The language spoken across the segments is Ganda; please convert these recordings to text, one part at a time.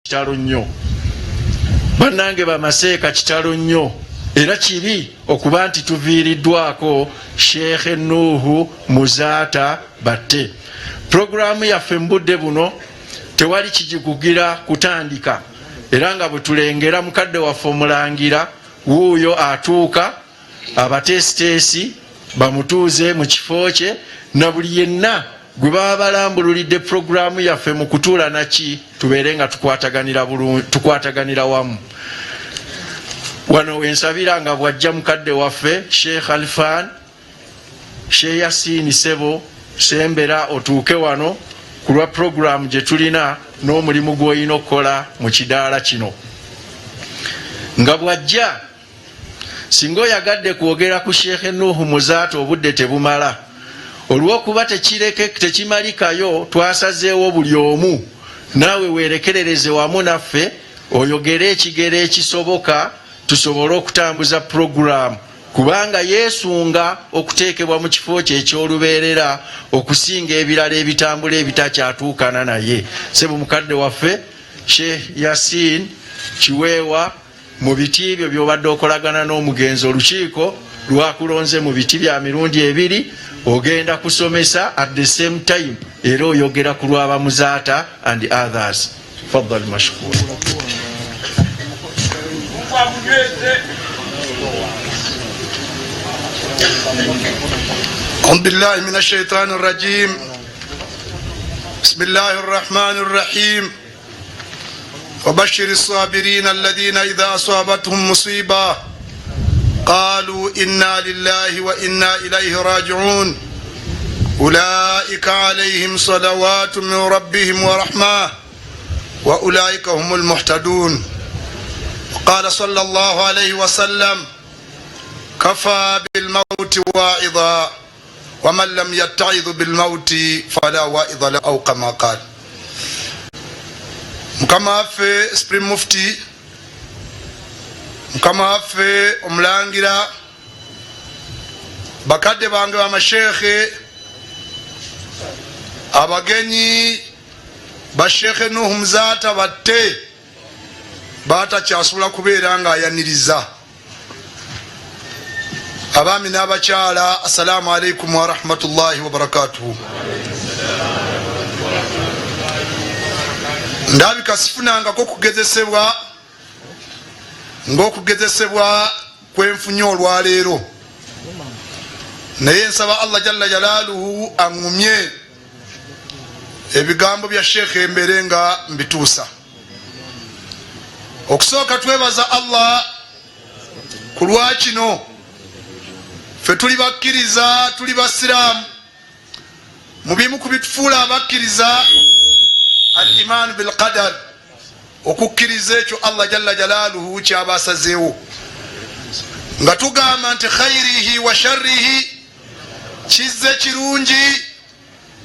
kitalo nnyo bannange bamaseeka kitalo nnyo era kibi okuba nti tuviiriddwako Sheikh Nuhu Muzaata Batte. Programu yaffe mu budde buno tewali kijigugira kutandika era nga bwe tulengera mukadde waffe omulangira wuuyo atuuka abateesiteesi bamutuuze mu kifo kye na buli yenna gwe baba balambululidde programu yaffe mu kutuula naki tubeere nga tukwataganira wamu. Wano wensabira nga bwajja mukadde waffe Sheikh Alfan Sheikh Yasin Sebo sembera otuuke wano ku lwa programu gye tulina n'omulimu gw'olina okukola mu kidaala kino. Nga bwajja singa oyagadde kwogera ku Sheikh Nuhu Muzaata obudde tebumala olw'okuba tekimalikayo twasazeewo buli omu naawe weerekerereze wamu naffe oyogere ekigero ekisoboka tusobole okutambuza programu kubanga yeesunga okuteekebwa mu kifo kye eky'olubeerera okusinga ebirala ebitambula ebitakyatuukana naye. Sebo mukadde waffe Sheikh Yasin Kiweewa mu biti ebyo by'obadde okolagana n'omugenzi olukiiko lwakulonze mu biti bya mirundi ebiri ogenda kusomesa at the same time era oyogera ku lwaba Muzaata and others. Faddal mashkur. أعوذ بالله من الشيطان الرجيم بسم الله الرحمن الرحيم وبشر الصابرين الذين إذا أصابتهم مصيبة قالوا إنا لله وإنا إليه راجعون أولئك عليهم صلوات من ربهم ورحمة وأولئك هم المهتدون. قال صلى الله عليه وسلم كفى بالموت واعظا ومن لم يتعظ بالموت فلا واعظ له أو كما قال. mukama waffe Supreme Mufti, mukama waffe omulangira, bakadde bange bamashekhe, abagenyi ba Sheikh Nuhu Muzaata Batte batakyasula kubeera nga ayaniriza, abaami n'abakyala, assalamu alaikum wa rahmatullahi wa barakatuhu. Ndabika sifunangako kugezesebwa ng'okugezesebwa kwenfunye olwaleero, naye nsaba Allah jalla jalaaluhu aŋŋumye ebigambo bya Sheikh mbere nga mbituusa. Okusooka twebaza Allah ku lwa kino, ffe tuli bakkiriza, tuli basiraamu, mu bimu ku bitufuula abakkiriza al-iman bil qadar, okukkiriza ekyo Allah jalla jalaaluhu kyaba asazeewo, nga tugamba nti khayrihi wa sharrihi, kizze kirungi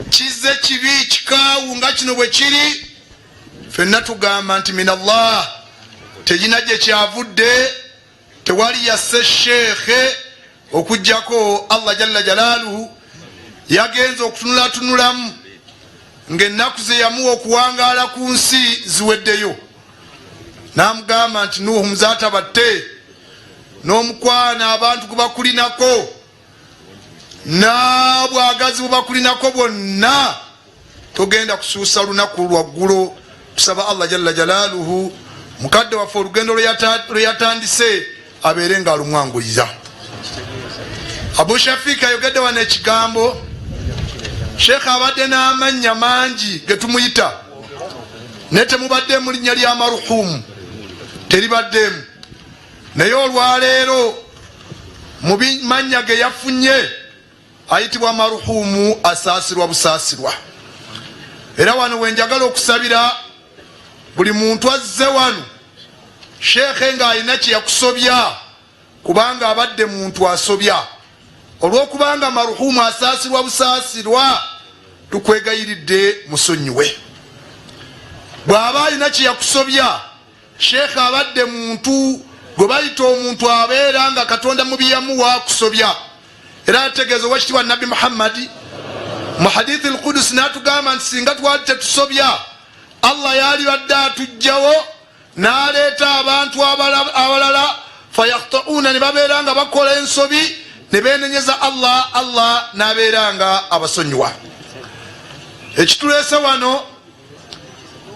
kizze kibi kikaawu nga kino bwe kiri, ffenna tugamba nti min Allah, tegina gye kyavudde, tewali yasse sheekhe okujjako Allah jalla jalaaluhu yagenza okutunulatunulamu ng'ennaku ze yamuwa okuwangaala ku nsi ziweddeyo, n'amugamba nti Nuhu Muzaata Batte n'omukwana abantu gwe bakulinako n'abwagazi bwe bakulinako bwonna togenda kusuusa lunaku lwaggulo. Tusaba Allah jalla jalaaluhu mukadde waffe olugendo lwe yatandise abeere nga alumwanguyiza. Abu Shafiq ayogedde wano ekigambo, Sheikh abadde n'amannya mangi ge tumuyita, ne temubaddemu linnya lya maruhumu, teribaddemu, naye olwaleero mu mannya ge yafunye ayitibwa maruhumu, asaasirwa busaasirwa. Era wano wenjagala okusabira buli muntu azze wano Sheikh nga alina kye yakusobya, kubanga abadde muntu asobya, olw'okubanga maruhumu asaasirwa busaasirwa, tukwegayiridde musonyiwe. Bw'aba alina kye yakusobya, Sheikh abadde muntu gwe bayita omuntu abeera nga Katonda mu byeyamuwa akusobya. Era ategeeza owekitiibwa Nabbi Muhammad mu hadithi al-Qudus n'atugamba nti singa twali tetusobya Allah yali badde atujjawo n'aleeta abantu abalala fayakhtauna ne babeera nga bakola ensobi ne beenenyeza Allah n'abeera nga abasonyiwa. Ekituleese wano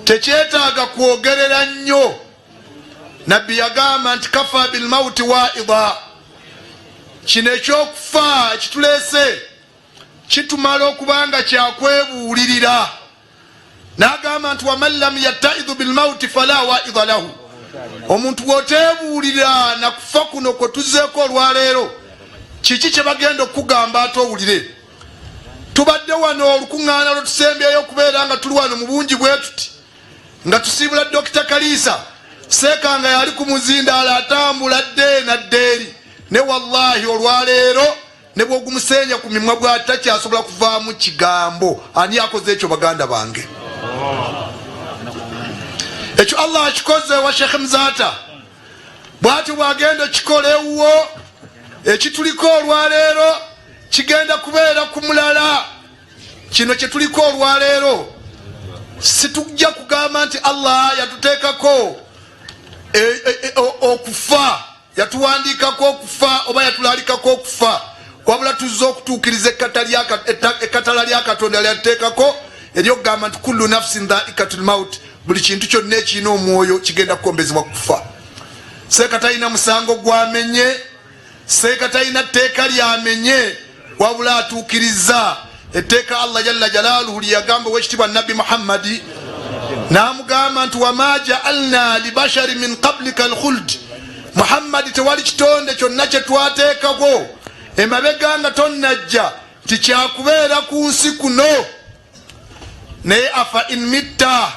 tekyetaaga kwogerera nnyo. Nabbi yagamba nti kafa bilmauti waida. Kino ekyokufa ekituleese kitumala okubanga kyakwebuulirira. N'agamba nti waman lam yattaidhu bilmauti fala waida lahu. Omuntu bw'oteebuulira na kufa kuno kwe tuzzeeko olwaleero, kiki kye bagenda okugamba ate owulire? Tubadde wano olukuŋŋaana lwe tusembyeyo okubeera nga tuli wano mu bungi bwe tuti, nga tusiibula Dokita Kaliisa Seekanga yali ku muzindaala atambula dde na ddeeri, ne wallahi olwaleero ne bw'ogumuseenya ku mimwa bw'ati takyasobola kuvaamu kigambo. Ani akoze ekyo baganda bange? Ekyo Allah akikoze wa Sheikh Mzata bw'ati bw'agenda okikola ewuwo, ekituliko olwaleero kigenda kubeera ku mulala. Kino kye tuliko olwaleero situjja kugamba nti Allah yatuteekako okufa, yatuwandiikako okufa oba yatulaalikako okufa, wabula tuzze okutuukiriza ekkatala lya Katonda lyatuteekako eryokugamba nti kullu nafsin dhaikatul maut, buli kintu kyonna ekirina omwoyo kigenda kukombezebwa kufa. Seeka talina musango gwamenye, seeka talina tteeka lyamenye, wabula atuukiriza etteeka Allah jalla jalaaluhu lyeyagamba ow'ekitiibwa Nabbi Muhammadi, n'amugamba nti wama ja'alna libashari min qablika alkhuld. Muhammadi, tewali kitonde kyonna kye twateekako emabega nga tonnajja nti kyakubeera ku nsi kuno. Naye afa in mitta,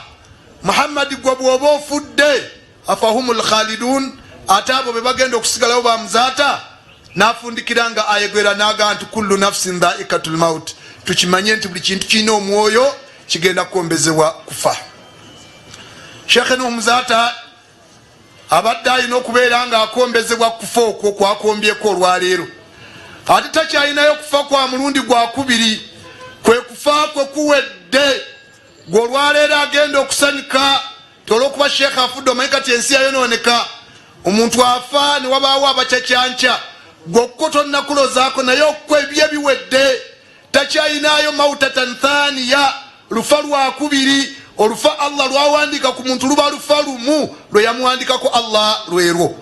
Muhammadi gwe bw'oba ofudde, afahumul khalidun, ate abo be bagenda okusigalawo bamuzaata. N'afundikira nga ayegwera n'agamba nti kullu nafsin dhaikatul maut. Tukimanye nti buli kintu kirina omwoyo kigenda kukombezebwa kufa. Sheikh Nuh Muzata abadde alina okubeera nga akombezebwa kufa okwo kwakombyeko olwaleero, ate takyalinayo kufa kwa mulundi gwakubiri, kwe kufa kwe kuwedde. Gwe olwaleero agenda okusanyuka olw'okuba Sheikh afudde. Omanyi kati ensi yayonooneka, omuntu afa ne wabaawo abakyakyanca, gwe okko tonnakulozaako, naye okko ebye biwedde. Takyalinayo mautatan thaniya, lufa lwakubiri. Olufa Allah lwawandiika ku muntu luba lufa lumu lwe yamuwandiikako Allah lwerwo.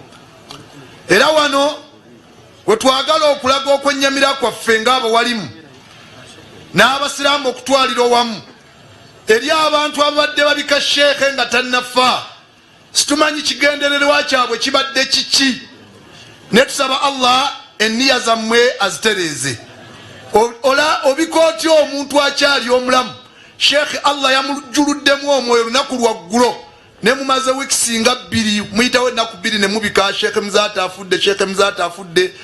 Era wano we twagala okulaga okwennyamira kwaffe ng'abawalimu n'abasiraamu okutwalira owamu eri abantu ababadde babika sheekhe nga tannafa. Situmanyi kigendererwa kyabwe kibadde kiki, ne tusaba Allah enniya zammwe azitereeze. Obika otya omuntu akyali omulamu? Sheikh Allah yamujuluddemu omwoyo lunaku lwaggulo, ne mumaze wiiki nga 2, muyitawo ennaku 2 ne mubika Sheikh Mzata afudde, Sheikh Mzata afudde.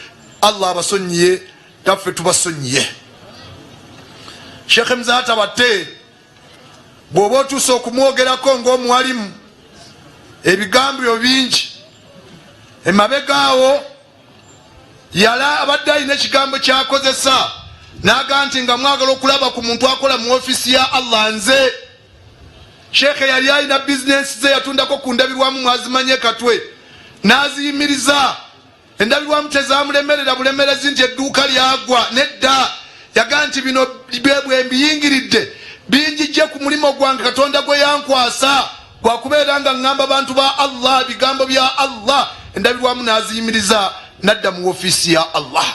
Allah abasonyiye, taffe tubasonyiye. Sheikh Mzata batte bw'oba otuuse okumwogerako ng'omuwalimu, ebigambo bingi. Emabegaawo yala abadde alina ekigambo kyakozesa, n'agamba nti nga mwagala okulaba ku muntu akola mu ofisi ya Allah nze. Sheikh yali alina bizinensi ze yatundako ku ndabirwamu mwazimanye katwe, n'aziyimiriza. Endabirwamu tezamulemerera bulemerezi nti edduuka lyagwa, nedda. Yagamba nti bino bwe mbiyingiridde binjijje ku mulimo gwange Katonda gwe yankwasa, gwakubeera nga ngamba bantu ba Allah bigambo bya Allah. Endabirwamu n'aziyimiriza, nadda mu ofisi ya Allah.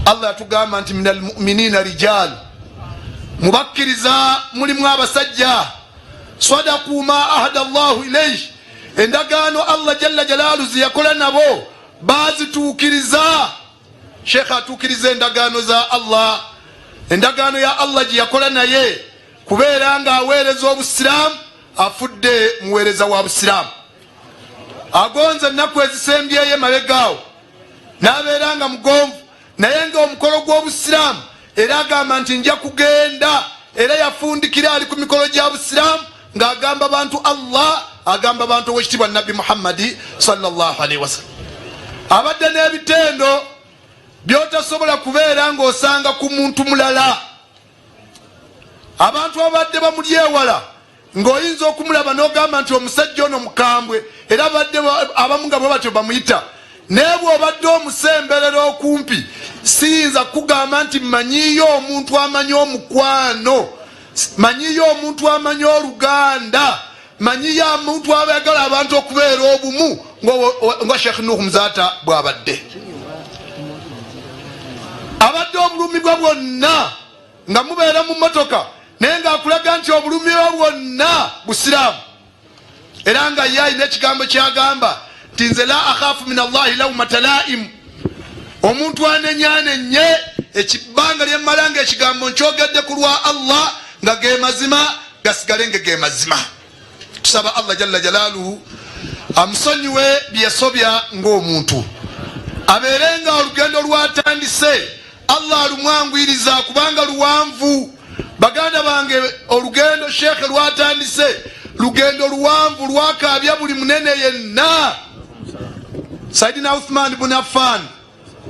Allah yatugamba nti minal mu'minina rijal, mubakkiriza mulimu abasajja, sadaku ma ahada Allahu ilayhi, endagaano Allah jalla jalaaluhu ziyakola nabo bazituukiriza. Sheikh atuukiriza endagaano za Allah, endagaano ya Allah gye yakola naye kubeera nga aweereza obusiraamu, afudde muweereza wa busiraamu. Agonza ennaku ezisembyeyo emabegaawo n'abeera nga mugonvu, naye nga omukolo gw'obusiraamu era agamba nti nja kugenda, era yafundikira ali ku mikolo gya busiraamu ng'agamba bantu Allah, agamba bantu ow'ekitiibwa Nabbi Muhammadi sallallahu alaihi wasallam. Abadde n'ebitendo by'otasobola kubeera ng'osanga ku muntu mulala. Abantu abadde bamulyewala ng'oyinza okumulaba n'ogamba nti omusajja ono mukambwe era badde abamu nga bwe batyo bamuyita naye bw'obadde omusemberera okumpi siyinza kugamba nti manyiyo omuntu amanyi omukwano, manyiyo omuntu amanyi oluganda, manyiyo omuntu abayagala abantu okubeera obumu nga Sheikh Nuh Muzata bw'abadde. Abadde obulumi bwe bwonna nga mubeera mu motoka naye ng'akulaga nti obulumi bwe bwonna busiraamu, era nga ye alina ekigambo kyagamba nti nze la akhafu min Allahi lawmata laim. Omuntu anenyanenye ekibbanga lyemmala nga ekigambo nkyogedde ku lwa Allah nga ge mazima gasigale nga ge mazima. Tusaba Allah jalla jalaaluhu amusonyiwe byesobya ng'omuntu, abeerenga olugendo lwatandise Allah alumwangwiriza kubanga luwanvu. Baganda bange olugendo Sheikh lwatandise lugendo luwanvu lwakaabya buli munene yenna. Saidina Uthman ibn Affan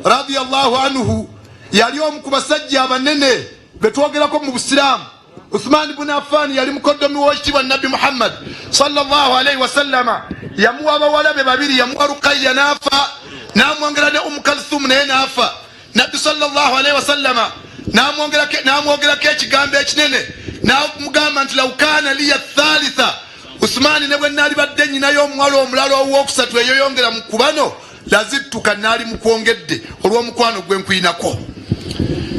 radiyallahu anhu yali omu ku basajja abanene betwogerako mu Busiraamu. Uthman ibn Affan yali mukoddomi w'ekitiibwa Nabbi Muhammad sallallahu alayhi wa sallama. Yamuwa abawala be babiri, yamuwa Ruqayya n'afa, n'amwongera ne Kalthum naye n'afa. Nabbi sallallahu alayhi wa sallama n'amwogerako ekigambo ekinene n'amugamba nti law kaana liya thalitha, Uthmani ne bwe naali badde nnyinayo omuwala omulala owookusatu eyoyongera mu kubano lazittuka naali mukwongedde olw'omukwano gwe nkwinako.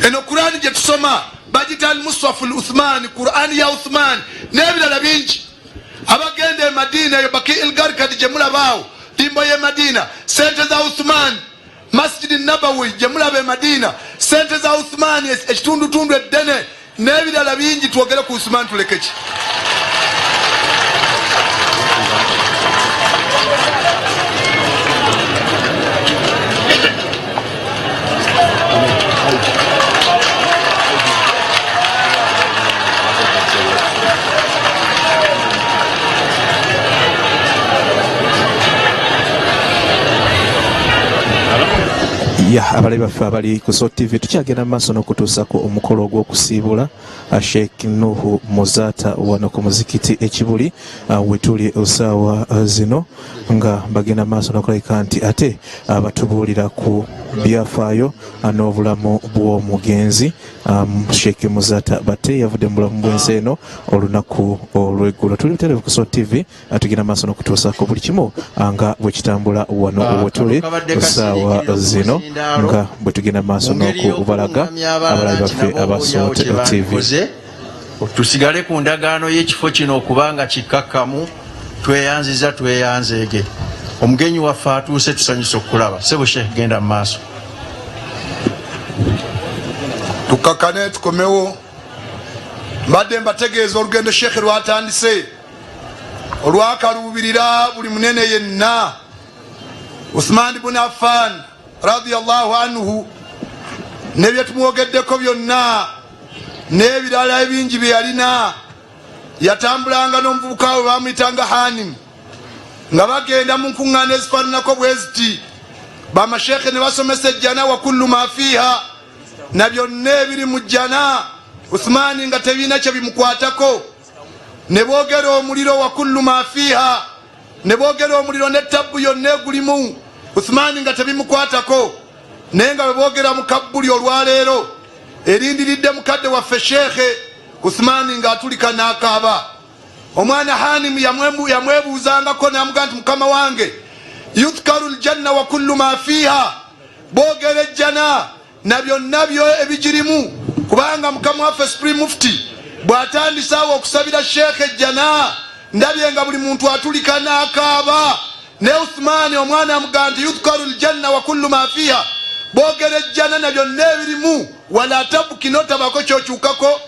Eno Qur'ani gye tusoma bagita al-Muswafu al-Uthmani, Qur'ani ya Uthmani n'ebirala bingi. Abagenda e Madina eyo Baki il-Garkad gye mulabaawo limbo y'e Madina, sente za Uthmani. Masjid Nabawi gye mulaba e Madina, sente za Uthmani ekitundutundu eddene n'ebirala bingi. Twogere ku Uthmani tuleke ki? Abali baffe abali ku SOT TV tukyagenda maaso n'okutuusako omukolo ogw'okusiibula Sheikh Nuh Muzata wano ku muzikiti ekibuli wetuli osaawa zino nga bagenda maaso n'okulabika nti ate batubuulira ku byafaayo n'obulamu bw'omugenzi Sheikh Muzata Bate yavudde mu bulamu bw'ensi eno olunaku olw'eggulo. Tuli butereevu ku SOT TV tugenda maaso n'okutuusako buli kimu nga bwe kitambula wano wetuli osaawa zino nga bwe tugenda maaso n'okubalaga abalabi baffe aba SOT TV. Tusigale ku ndagaano y'ekifo kino okubanga kikkakkamu, tweyanziza tweyanzeege. Omugenyi waffe atuuse tusanyusa okulaba. Sebo Sheikh genda mu maaso. Tukakkane tukomewo. Mbadde mbategeeza olugendo Sheikh lwatandise olwakaluubirira buli munene yenna. Uthman ibn Affan radiyallahu anhu ne bye tumwogeddeko byonna n'ebirala ebingi bye yalina. Yatambulanga n'omuvubuka we bamuyitanga Hanim nga bagenda mu nkuŋŋaana ezifaananako bwe ziti. Bamasheekhe ne basomesa ejjana wa kullu ma fiiha, na byonna ebiri mu jjana. Uthmani nga tebiina kye bimukwatako. Ne boogera omuliro wa kullu ma fiiha, ne boogera omuliro n'ettabbu yonna egulimu. Uthmani nga tebimukwatako. Naye nga bwe boogera mu kabbuli olwaleero erindiridde mukadde waffe Sheekhe, Uthmani ng'atulika n'akaaba. Omwana Hanim yamwebuuzangako n'amugaa nti mukama wange, yudhkaru aljanna wa kullu ma fiiha, boogera ejjana na byonna byo ebigirimu. Kubanga mukama waffe Supreme Mufti bw'atandise awo okusabira Sheekhe ejjana ndabye nga buli muntu atulika n'akaaba. Ne Uthmani omwana amugaa nti yudhkaru aljanna wa kullu ma fiiha, boogera ejjana na byonna ebirimu, wala tabuki notabako kyokyukako.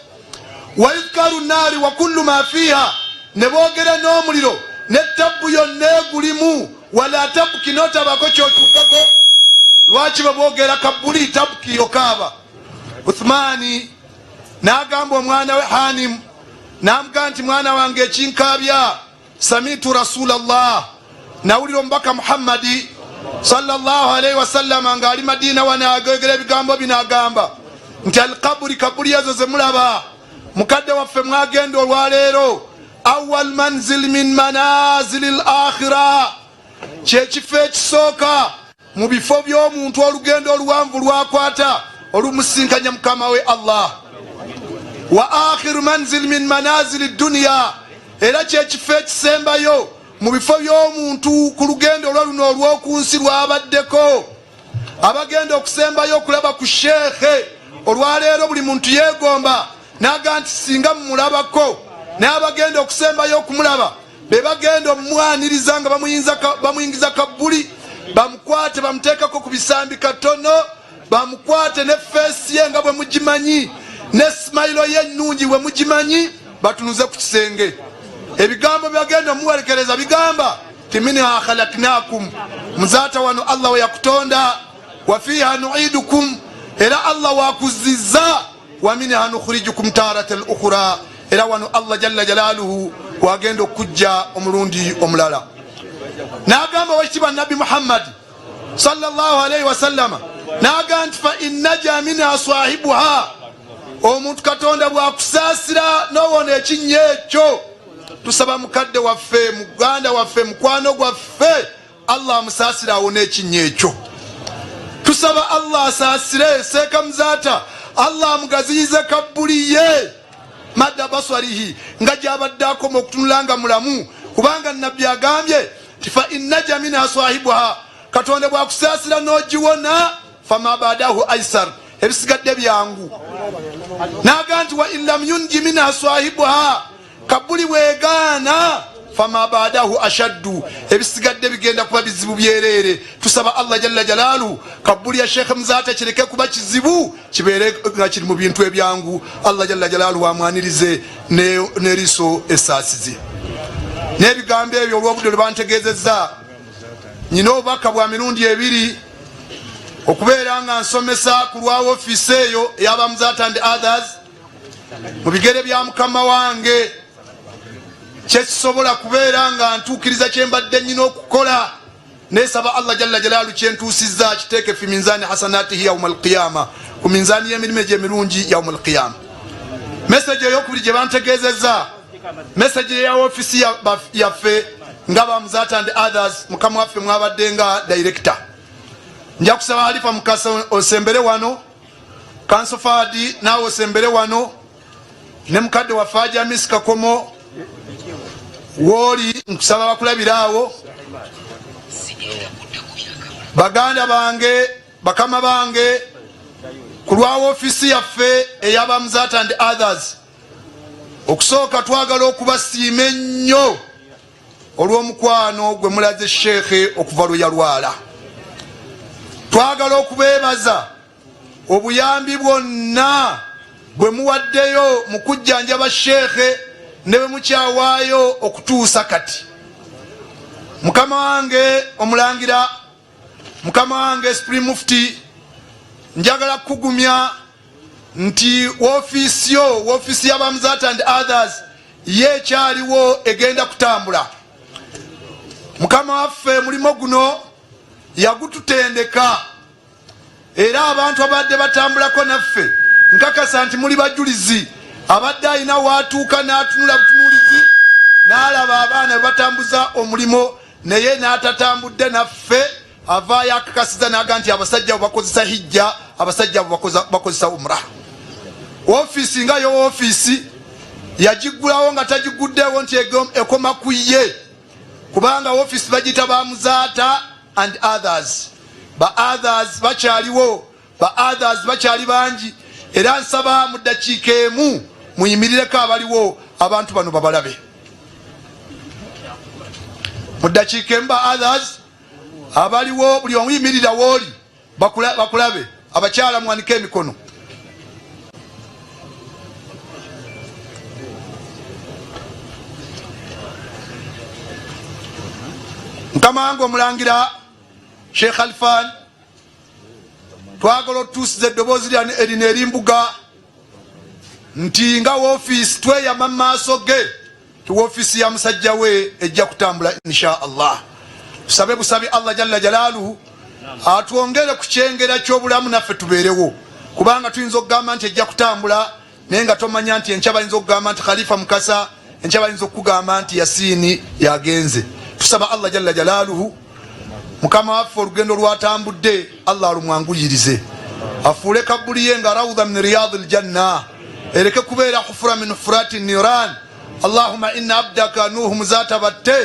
Wa yudhkaru naari wa kullu ma fiiha, ne boogera n'omuliro n'ettabbu yonna egulimu, wala tabuki notabako kyokyukako. Lwaki baboogera kabbuli tabuki yokaaba? Uthmani n'agamba omwana we Hanim n'amugaa nti mwana wange ekinkaabya, samitu Rasulallah, nawulira omubaka Muhammadi sallallahu alayhi wa sallam ng'ali Madina wanaagogera ebigambo bino agamba nti alkaburi, kabuli ezo ze mulaba mukadde waffe mwagenda olwaleero awal manzil min manazili al-akhirah, kyekifo ekisooka mu bifo by'omuntu olugendo oluwanvu lwakwata olumusinkanya mukama we Allah. Wa akhiru manzil min manazili dunya, era kyekifo ekisembayo mu bifo by'omuntu ku lugendo olwaluno olw'okunsi lwabaddeko. Abagenda okusembayo okulaba ku sheekhe olwaleero buli muntu yeegomba naga nti singa mumulabako, n'abagenda okusembayo okumulaba be bagenda omumwaniriza nga bamuyingiza kabbuli, bamukwate bamuteekako ku bisambi katono, bamukwate ne feesi ye nga bwe mugimanyi, ne simayiro ye ennungi bwe mugimanyi, batunuze ku kisenge. Ebigambo byagenda omuwerekereza bigamba ti minha khalaknakum, muzaata wano Allah we yakutonda, wa fiha nuidukum, era Allah wakuzizza, wa minha nukhrijukum taratan ukhra, era wano Allah jalla jalaluhu wagenda okujja omulundi omulala. N'agamba wekitiibwa Nabbi Muhammad sallallahu alayhi wa sallama, n'agamba nti fa innaja minha swahibuha, omuntu Katonda bwakusaasira n'owona ekinnya ekyo. Tusaba mukadde waffe, muganda waffe, mukwano gwaffe, Allah amusaasire awone ekinnya ekyo. Tusaba Allah asaasire seeka muzaata, Allah amugaziyize kabbuli ye madda baswarihi, nga gy'abadde akoma okutunula nga mulamu, kubanga Nabbi agambye ti fa innaja minha swahibuha, Katonda bwakusaasira n'ogiwona, fama badahu aisar, ebisigadde byangu. N'agamba nti wa illam yunji minha swahibuha, kabbuli bwegaana, fama badahu ashaddu, ebisigadde bigenda kuba bizibu byereere. Tusaba Allah jalla jalaalu kabbuli ya Sheikh Muzaata kireke kuba kizibu, kibeere nga kiri mu bintu ebyangu. Allah jalla jalaalu amwanirize n'eriiso esaasize. N'ebigambo ebyo olw'obudde lwe bantegeezezza, nyina obubaka bwa mirundi ebiri okubeera nga nsomesa ku lwa ofiisi eyo ey'aba Muzaata and others mu bigere bya mukama wange, kyekisobola kubeera nga ntuukiriza kyembadde nyina okukola. Neesaba Allah jalla jalaalu kyentuusizza kiteeke fi minzaani hasanatihi yawma alqiyama, ku minzaani y'emirimu egy'emirungi yawma alqiyama. Message ey'okubiri gye bantegeezezza, message ya ofiisi yaffe nga ba Muzaata and others, mukama waffe mwabadde nga director. Nja kusaba Halifa Mukasa osembere wano, Kanso Fadi naawe osembere wano, ne mukadde wa Faja Miss Kakomo woli nkusaba bakulabiraawo, baganda bange, bakama bange, ku lwa ofiisi yaffe ey'aba Muzaata and others. Okusooka twagala okubasiima ennyo olw'omukwano gwe mulaze sheekhe okuva lwe yalwala. Twagala okubeebaza obuyambi bwonna bwe muwaddeyo mu kujjanjaba sheekhe ne bwe mukyawaayo okutuusa kati. Mukama wange omulangira, mukama wange Supreme Mufti, njagala kugumya nti ofiisi y'aba Muzaata and others ye ekyaliwo egenda kutambula. Mukama waffe mulimo guno yagututendeka, era abantu abadde batambulako naffe nkakasa nti muli bajulizi. Abadde alina waatuuka n'atunula butunuulizi n'alaba abaana bwe batambuza omulimo, naye n'atatambudde naffe, avaayo akakasiza n'aga nti abasajja abo bakozesa hijja, abasajja abo bakozesa umra. Ofiisi nga yo ofiisi yagiggulawo nga tagiguddewo nti ekoma ku ye, kubanga ofiisi bagiyita ba Muzaata and others. Ba others bakyaliwo, ba others bakyali bangi, era nsaba mu ddakiika emu muyimirireko abaliwo abantu bano babalabe. Mu ddakiika emu ba others abaliwo, buli omu yimirira wooli bakulabe. Abakyala mwanike emikono. Mukama wange omulangira Sheikh Khalfan, twagala otuusiza eddoboozi erino erimbuga nti nga ofiisi tweyama mu maaso ge, ti ofiisi ya musajja we ejja kutambula insha Allah. Tusabe busabi Allah jalla jalaaluhu atwongere ku kyengera ky'obulamu naffe tubeerewo, kubanga tuyinza okugamba nti ejja kutambula naye nga tomanya nti enkya bayinza okugamba nti Khalifa Mukasa enkya bayinza okugamba nti Yasini yagenze. Tusaba Allah jalla jalaluhu mukama waffe olugendo lwatambudde Allah alumwanguyirize, afuule kabuli ye nga rawda min riyadil janna, ereke kubeera hufura min hufurati niran. Allahumma inna abdaka Nuhu muzata batte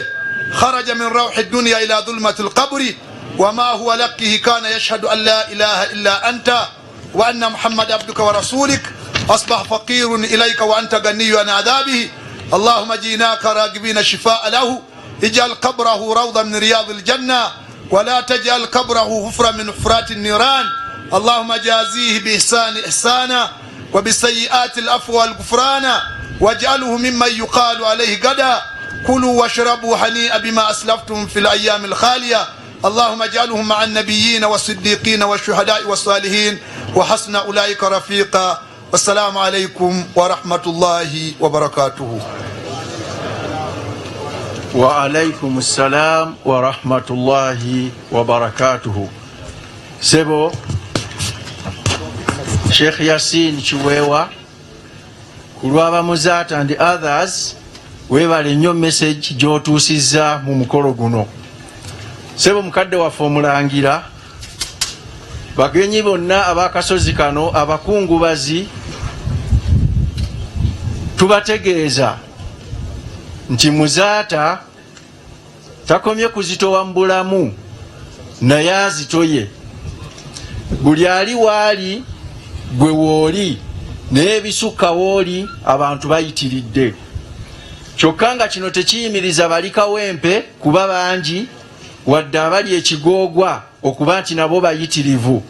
kharaja min rawhi dunya ila dhulmati alqabri wama huwa lakihi kana yashhadu an la ilaha illa anta wa anna Muhammad abduka wa rasulik asbah faqirun ilayka wa anta ganiyyu an adhabihi. Allahumma jinaka ragibina shifaa lahu ij'al qabrahu rawdan min riyadil janna wa la taj'al qabrahu hufran min hufrati an-niran. Allahumma jazihi bi ihsani ihsana wa bi sayyiati al-afwa wal ghufrana waj'alhu mimman yuqalu alayhi gada kulu washrabu hani'a bima aslaftum fil ayyam al-khaliya. اللهم اجعلهم مع النبيين والصديقين والشهداء والصالحين وحسن أولئك رفيقا. والسلام عليكم ورحمة الله وبركاته. وعليكم السلام ورحمة الله وبركاته. سبو Sheikh Yasin Chiwewa kulwaba Muzata and others webale nnyo message gy'otuusizza mu mukolo guno. Sebo mukadde waffe omulangira, bagenyi bonna abakasozi kano, abakungubazi, tubategeeza nti Muzata takomye kuzitowa mu bulamu naye azitoye. Buli ali waali gwe wooli naye ebisukka wooli abantu bayitiridde. Kyokka nga kino tekiyimiriza bali kawempe kuba bangi wadde abali ekigoogwa okuba nti nabo bayitirivu.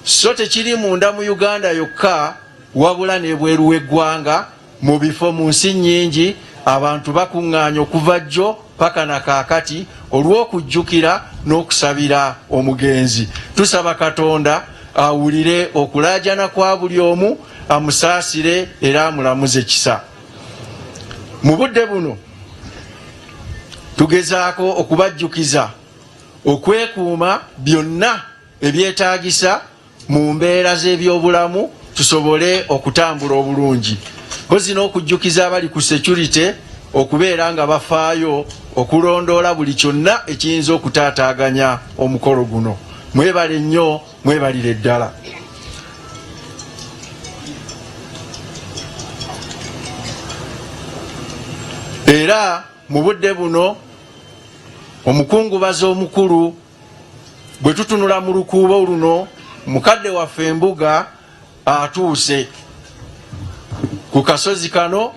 So tekiri munda mu Uganda yokka wabula n'ebweru w'eggwanga, mu bifo mu nsi nnyingi abantu bakuŋŋaanya okuva jjo paka na kaakati olw'okujjukira n'okusabira omugenzi. Tusaba Katonda awulire okulaajana kwa buli omu, amusaasire era amulamuze kisa. Mu budde buno tugezaako okubajjukiza okwekuuma byonna ebyetaagisa mu mbeera z'ebyobulamu tusobole okutambula obulungi. Mpozi n'okujjukiza abali ku security okubeera nga bafaayo okulondoola buli kyonna ekiyinza okutaataaganya omukolo guno. Mwebale nnyo, mwebalire ddala. Era mu budde buno omukungubazi omukulu bwe tutunula mu lukuubo luno, mukadde waffe Embuga atuuse ku kasozi kano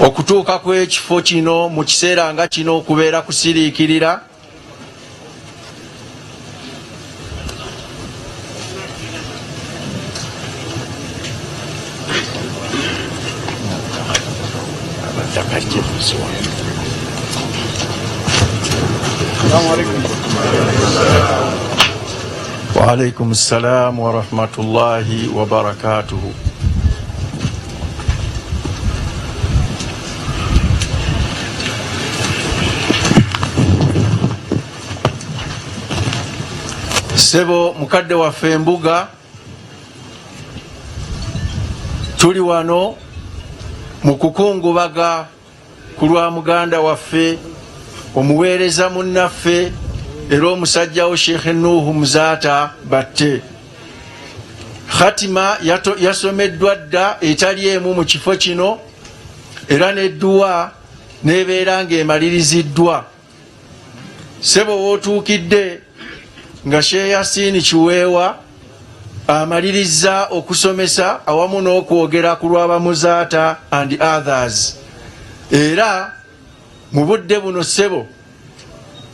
okutuuka kw'ekifo kino mu kiseera nga kino okubeera kusiriikirira. Wa alaikum assalam wa rahmatullahi wa barakatuhu. Sebo mukadde waffe Embuga, tuli wano mu kukungubaga ku lwa muganda waffe omuweereza munnaffe era omusajjawo Sheikh Nuhu Muzata batte. Khatima yasomeddwa dda etali emu mu kifo kino era n'edduwa n'ebeera ng'emaliriziddwa. Sebo wootuukidde nga Sheikh Yasin Chiwewa amaliriza okusomesa awamu n'okwogera ku lwaba Muzata and others. Era mu budde buno Sebo,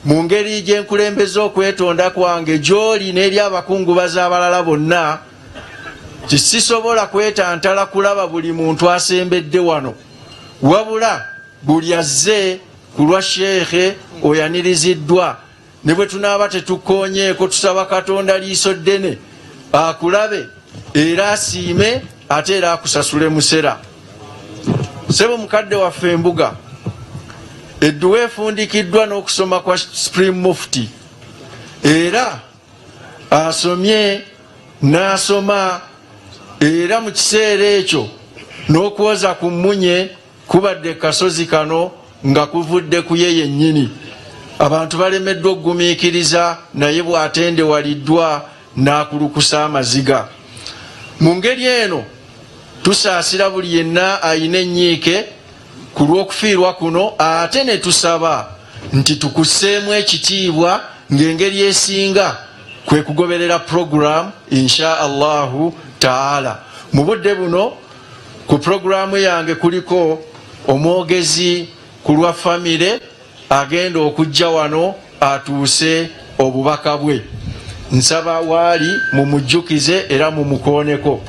mu ngeri gyenkulembeza okwetonda kwange gy'oli n'eri abakungubazi abalala bonna, tisisobola kwetantala kulaba buli muntu asembedde wano, wabula buli azze ku lwa Sheikh oyaniriziddwa. Ne bwe tunaaba tetukoonyeeko tusaba Katonda liiso ddene akulabe era asiime ate era akusasule musera. Sebo mukadde waffe Embuga, edduwa efundikiddwa n'okusoma kwa Supreme Mufti era asomye n'asoma era mu kiseera ekyo n'okwoza ku mmunye kubadde kasozi kano nga kuvudde ku ye yennyini. Abantu balemeddwa okugumiikiriza naye bw'atendewaliddwa n'akulukusa amaziga. Mu ngeri eno tusaasira buli yenna ayina ennyiike ku lw'okufiirwa kuno, ate ne tusaba nti tukusseemu ekitiibwa ng'engeri esinga kwe kugoberera puroguramu insha allahu taala. Mu budde buno ku puroguramu yange kuliko omwogezi ku lwa famire agenda okujja wano atuuse obubaka bwe. Nsaba waali mumujjukize era mumukooneko.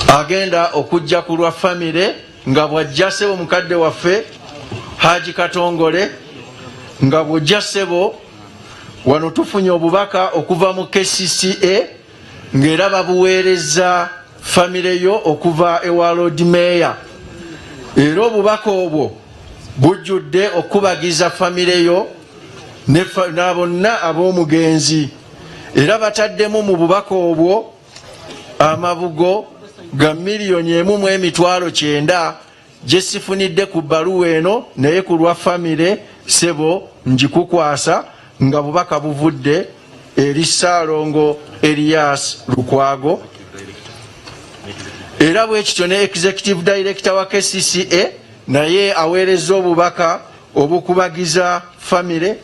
Agenda okujja ku lwa famire nga bw'ajja ssebo mukadde waffe Haji Katongole, nga bw'ojja ssebo wano tufunye obubaka okuva mu KCCA ng'era babuweereza famire yo okuva ewa Lord Mayor. Era obubaka obwo bujjudde okubagiza famire yo na bonna ab'omugenzi. Era bataddemu mu bubaka obwo amabugo ga $1,900,000 gye sifunidde ku bbaluwa eno, naye ku lwa famire ssebo ngikukwasa nga bubaka buvudde eri Ssaalongo Elias Lukwago. Era bwe kityo ne executive director wa KCCA naye aweereza obubaka obukubagiza famire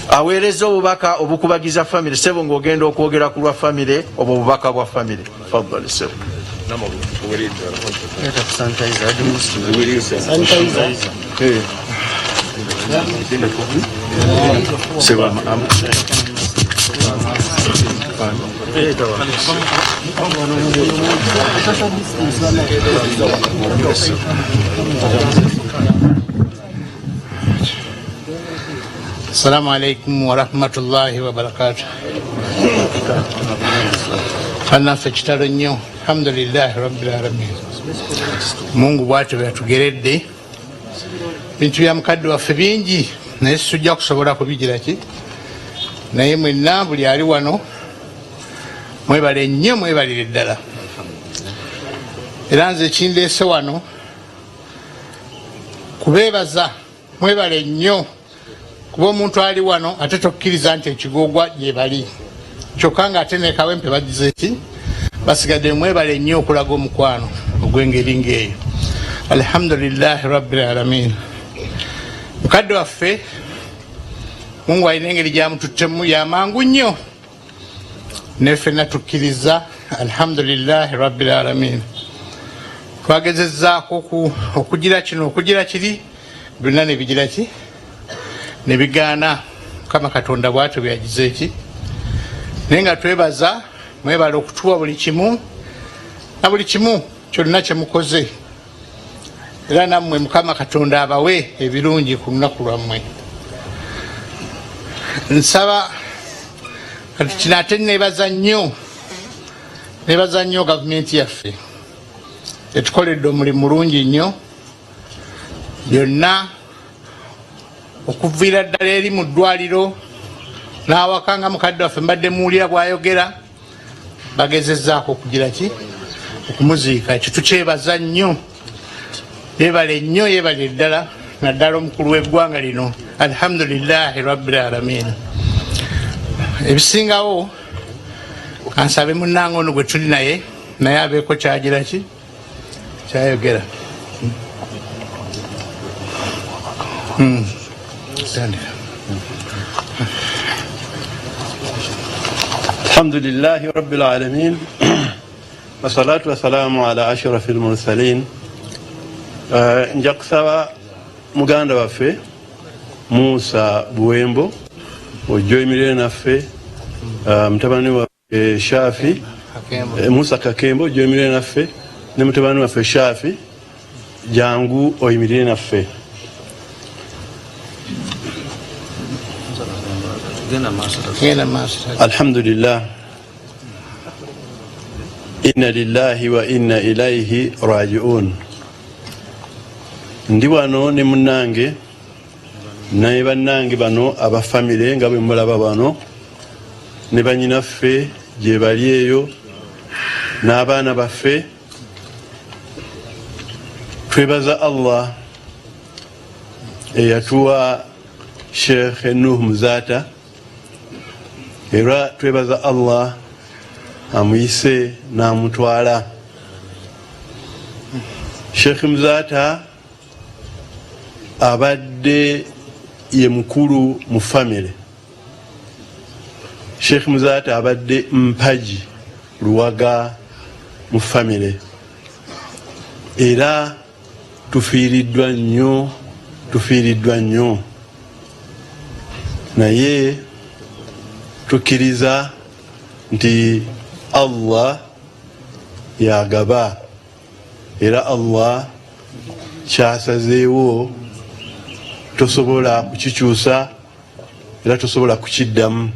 aweereza obubaka obukubagiza famire ssebo ng'ogenda okwogera ku lwa famire obwo obubaka bwa famire. Fadhali ssebo. Assalamu alaikum wa rahmatullahi wa barakatuh. Anaffe kitalo nnyo, alhamdulillahi rabbil alamin. Mungu bw'atyo byatugeredde. Bintu bya mukadde waffe bingi naye sijja kusobola kubigira ki, naye mwenna buli ali wano mwebale nnyo, mwebalire ddala. Era nze kindeese wano kubeebaza, mwebale nnyo kuba omuntu ali wano ate tokkiriza nti ekigoogwa gye bali kyokka nga ate ne kawempe bagize eki basigadde mwebale nnyo okulaga omukwano ogw'engeri ng'eyo. Alhamdulillahi rabbil alamin. Mukadde waffe Mungu alina engeri gyamututtemu yamangu nnyo, ne ffenna tukkiriza. Alhamdulillahi rabbil alamin. Twagezezzaako okugira kino okugira kiri, byonna ne bigira ki, ne bigaana. Mukama Katonda bw'atyo byagize eki, naye nga twebaza, mwebala okutuwa buli kimu na buli kimu kyonna kye mukoze. Era nammwe Mukama Katonda abawe ebirungi ku lunaku lwammwe. Nsaba kati kino ate nebaza nnyo gavumenti yaffe etukoledde omulimu mulungi nnyo, byonna okuviira ddala eri mu ddwaliro n'awaka nga mukadde waffe mbadde muwulira bw'ayogera, bagezezzaako okugira ki, okumuziika. Ekyo tukyebaza nnyo, yeebale nnyo, yeebale ddala, naddala omukulu w'eggwanga lino. Alhamdulillahi rabbil alamin. Ebisingawo kansabe munnange ono gwe tuli naye abeeko kyagira ki, kyayogera. Alhamdulillahi rabbil alamin. Wassalatu wassalamu ala ashrafil mursalin. Nja kusaba muganda waffe Musa Buwembo ojoyimirire naffe, mutabani waffe Shafi Musa Kakembo ojoyimirire naffe, ne mutabani waffe Shafi jangu oyimirire naffe. Alhamdulillah. Inna lillahi wa inna ilaihi raji'un. Ndi wano ne munnange naye bannange bano abafamire nga bwe mulaba bano ne banyinaffe gye bali eyo n'abaana baffe, twebaza Allah eyatuwa Sheikh Nuh Muzata, era twebaza Allah amuyise n'amutwala. Sheikh Muzata abadde ye mukulu mu famire. Sheikh Muzata abadde mpaji luwaga mu famire, era tufiiriddwa nnyo, naye tukkiriza nti Allah yagaba, era Allah kyasazeewo tosobola kukikyusa era tosobola kukiddamu.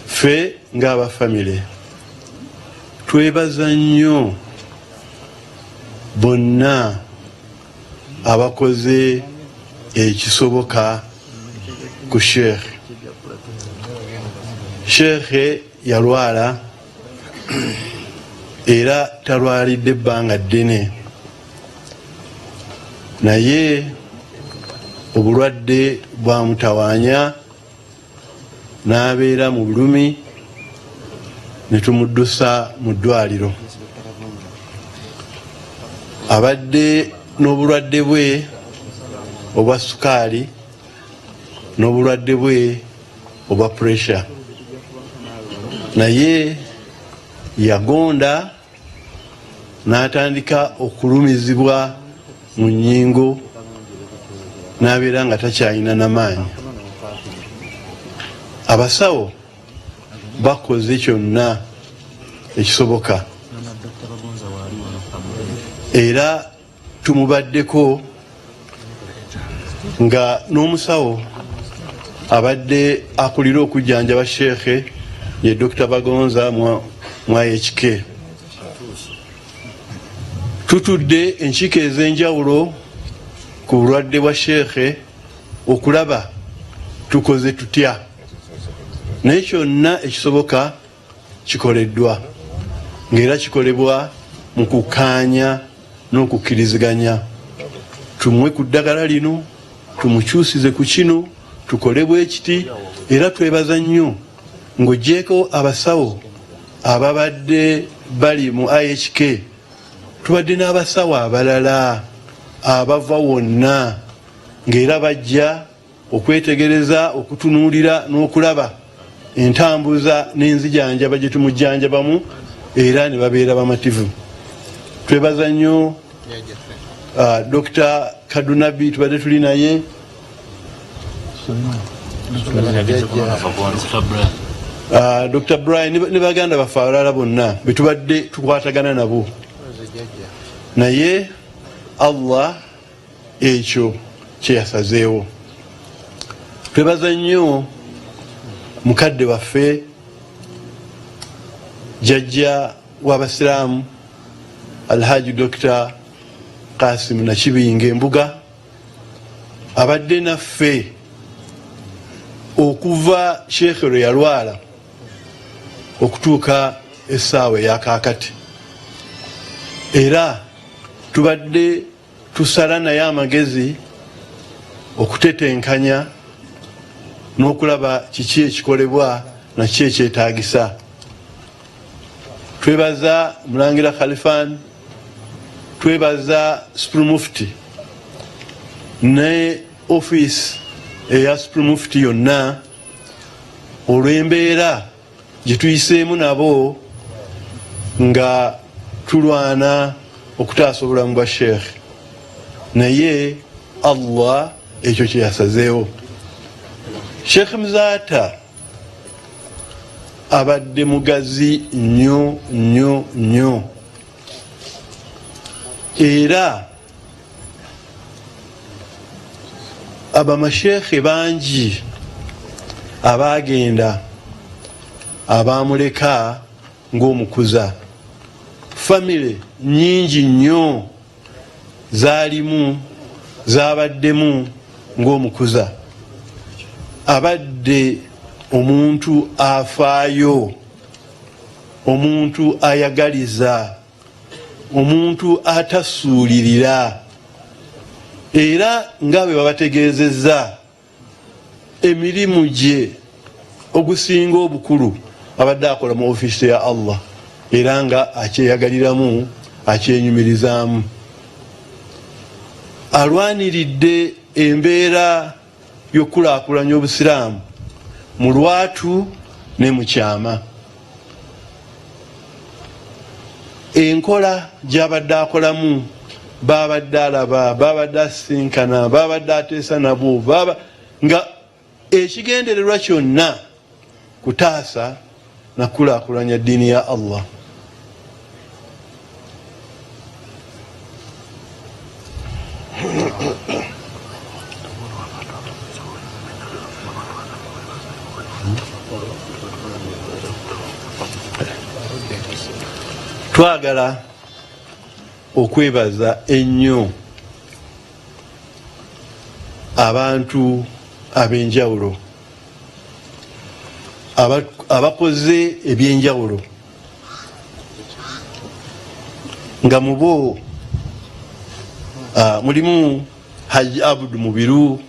Ffe ng'abafamire twebaza nnyo bonna abakoze ekisoboka ku Sheikh. Sheikh yalwala era talwalidde ebbanga ddene, naye obulwadde bwamutawaanya n'abeera mu bulumi, ne tumuddusa mu ddwaliro. Abadde n'obulwadde bwe obwa sukaali n'obulwadde bwe obwa pressure, naye yagonda n'atandika okulumizibwa mu nnyingo, n'abeera nga takyalina n'amaanyi. Abasawo bakoze kyonna ekisoboka, era tumubaddeko nga n'omusawo abadde akulira okujjanjaba Sheikh ye Dr. Bagonza mwayekike. Tutudde enkiiko ez'enjawulo ku bulwadde bwa Sheikh okulaba tukoze tutya, naye kyonna ekisoboka kikoleddwa, ng'era kikolebwa mu kukkaanya n'okukkiriziganya. Tumuwe ku ddagala lino, tumukyusize ku kino, tukole bwe kiti. Era twebaza nnyo ng'oggyeko abasawo ababadde bali mu IHK, tubadde n'abasawo abalala abava wonna, ng'era bajja okwetegereza, okutunuulira n'okulaba entambuza n'enzijanjaba gye tumujjanjabamu, era ne babeera bamativu. Twebaza nnyo Dr. Kadunabi, tubadde tuli naye, Dr. Brian ne baganda baffe abalala bonna betubadde tukwatagana nabo, naye Allah ekyo kyeyasazeewo. Twebaza nnyo mukadde waffe, jjajja w'abasiraamu Alhaji Dr. Kasim Nakibinga Embuga, abadde naffe okuva Sheikh lwe yalwala okutuuka essaawa eyakaakati, era tubadde tusala naye amagezi okutetenkanya n'okulaba kiki ekikolebwa na kiki ekyetaagisa. Twebaza Mulangira Khalifan, twebaza Supreme Mufti ne office eya Supreme Mufti yonna olw'embeera gye tuyiseemu nabo nga tulwana okutaasa obulamu bwa Sheikh, naye Allah ekyo kye yasazeewo. Sheikh Muzata abadde mugazi nnyo, era abamashekhe bangi abagenda abamuleka ng'omukuza. Famire nyingi nnyo zaalimu, zabaddemu ng'omukuza abadde omuntu afaayo, omuntu ayagaliza, omuntu atasuulirira, era nga bwe babategeezezza emirimu gye ogusinga obukulu abadde akola mu ofiisi ya Allah, era nga akyeyagaliramu, akyenyumirizaamu. Alwaniridde embeera y'okulaakulanya obusiraamu mu lwatu ne mu kyama. Enkola gy'abadde akolamu, babadde alaba, babadde asinkana, babadde ateesa nabo, nga ekigendererwa kyonna kutaasa na kulaakulanya ddiini ya Allah. Twagala okwebaza ennyo abantu ab'enjawulo abakoze ebyenjawulo, nga mu bo mulimu Haji Abdu Mubiru,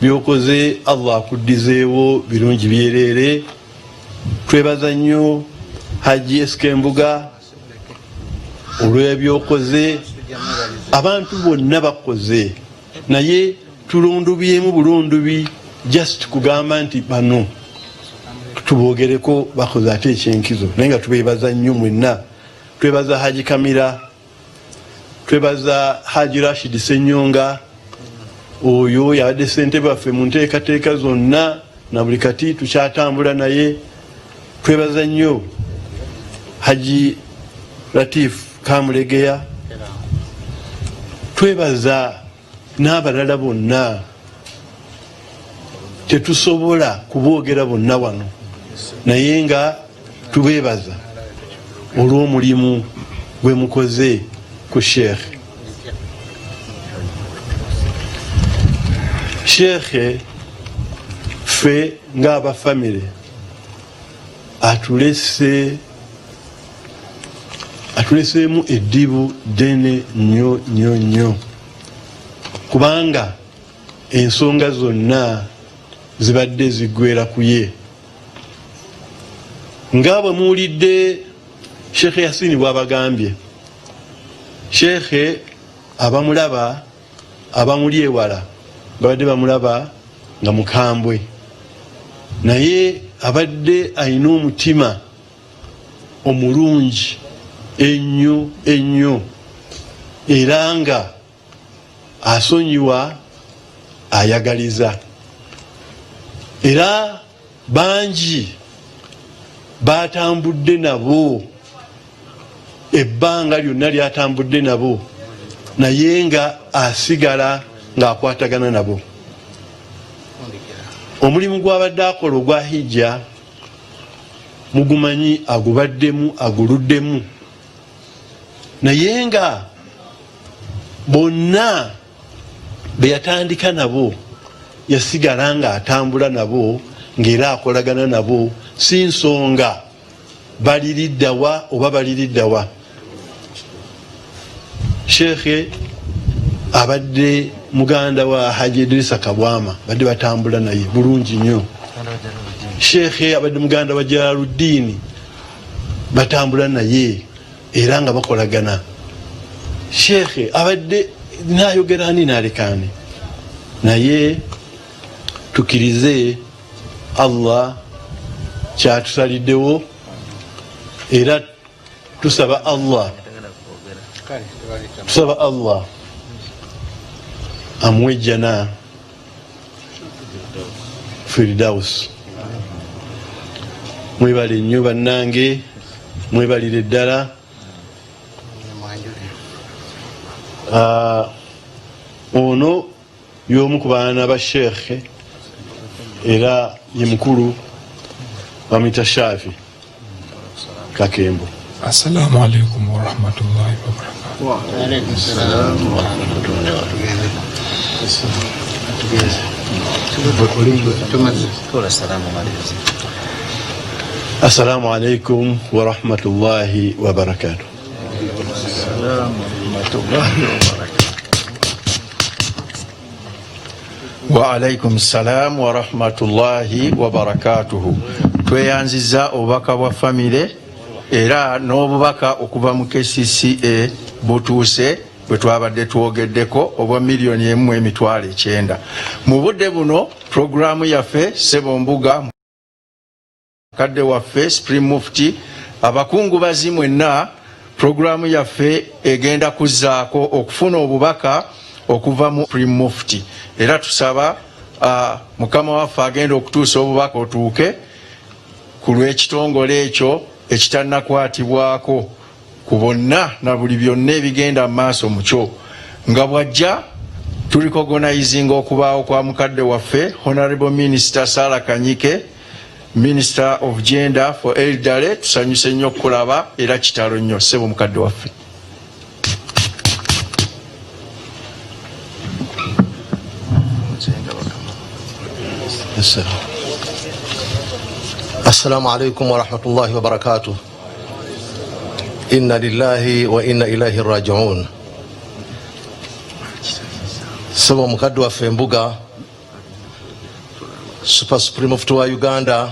byokoze Allah akuddizeewo birungi byereere. Twebaza nnyo Haji Esikembuga olw'ebyokoze. Abantu bonna bakoze, naye tulundubyemu bulundubi just kugamba nti bano tubogereko bakoze ate ekyenkizo, naye nga tubeebaza nnyo mwenna. Twebaza Haji Kamira, twebaza Haji Rashid Senyonga, oyo yabadde ssentebe waffe mu nteekateeka zonna na buli kati tukyatambula naye. Twebaza nnyo Haji Latif Kamulegeya, twebaza n'abalala bonna, tetusobola kuboogera bonna wano, naye nga tubeebaza olw'omulimu gwe mukoze ku Sheekhe. Sheekhe ffe ng'abafamire atuleseemu eddibu ddene nnyo nnyo nnyo, kubanga ensonga zonna zibadde ziggweera ku ye. Nga bwe muwulidde Sheekhe Yasini bw'abagambye, Sheekhe abamulaba, abamuli ewala babadde bamulaba nga mukambwe, naye abadde alina omutima omulungi ennyo ennyo, era nga asonyiwa, ayagaliza. Era bangi batambudde nabo, ebbanga lyonna lyatambudde nabo, naye nga asigala ng'akwatagana nabo. Omulimu gw'abadde akola ogwa hijja mugumanyi, agubaddemu, aguluddemu, naye nga bonna be yatandika nabo yasigala ng'atambula nabo, ng'era akolagana nabo, si nsonga baliriddawa oba baliriddawa. Sheekhe abadde muganda wa Haji Idrisa Kabwama, badde batambula naye bulungi nnyo. Sheekhe abadde muganda wa Jalaluddin, batambula naye era nga bakolagana. Sheekhe abadde nayogera ani nalekani, naye tukirize Allah kyatusaliddewo, era tusaba Allah amuwe jana Firdaus. Mwebale nnyo bannange, mwebalire ddala. Ono y'omu ku baana ba Sheekhe era ye mukulu bamwita Shafi Kakembo. Assalamu alaikum warahmatullahi wabarakatuh. Wa alaikum salam wa rahmatullahi wa barakatuh. Assalamu alaikum wa rahmatullahi wa barakatuh. Wa alaikum salam wa rahmatullahi wa barakatuhu. Tweyanziza obubaka bwa famile era n'obubaka okuva mu KCCA butuuse bwe twabadde twogeddeko obwa $1,900,000. Mu budde buno programu yaffe Ssebo Mbuga kadde waffe Supreme Mufti abakungu bazi mwenna programu yaffe egenda kuzzaako okufuna obubaka okuva mu Supreme Mufti era tusaba mukama waffe agenda okutuusa obubaka otuuke ku lw'ekitongole ekyo ekitannakwatibwako ku bonna na buli byonna ebigenda mu maaso mu kyo nga bwajja tulikogonaizinga okubaawo kwa mukadde waffe Honorable Minister Sarah Kanyike, Minister of Gender for Elderly. Tusanyuse nnyo okulaba era kitalo nnyo Ssebo mukadde waffe. Assalamu alaikum wa rahmatullahi wa barakatuh. Inna lillahi wa inna ilaihi raji'un. Ssebo mukadde waffe Mbuga, Super Supreme Mufti wa Uganda,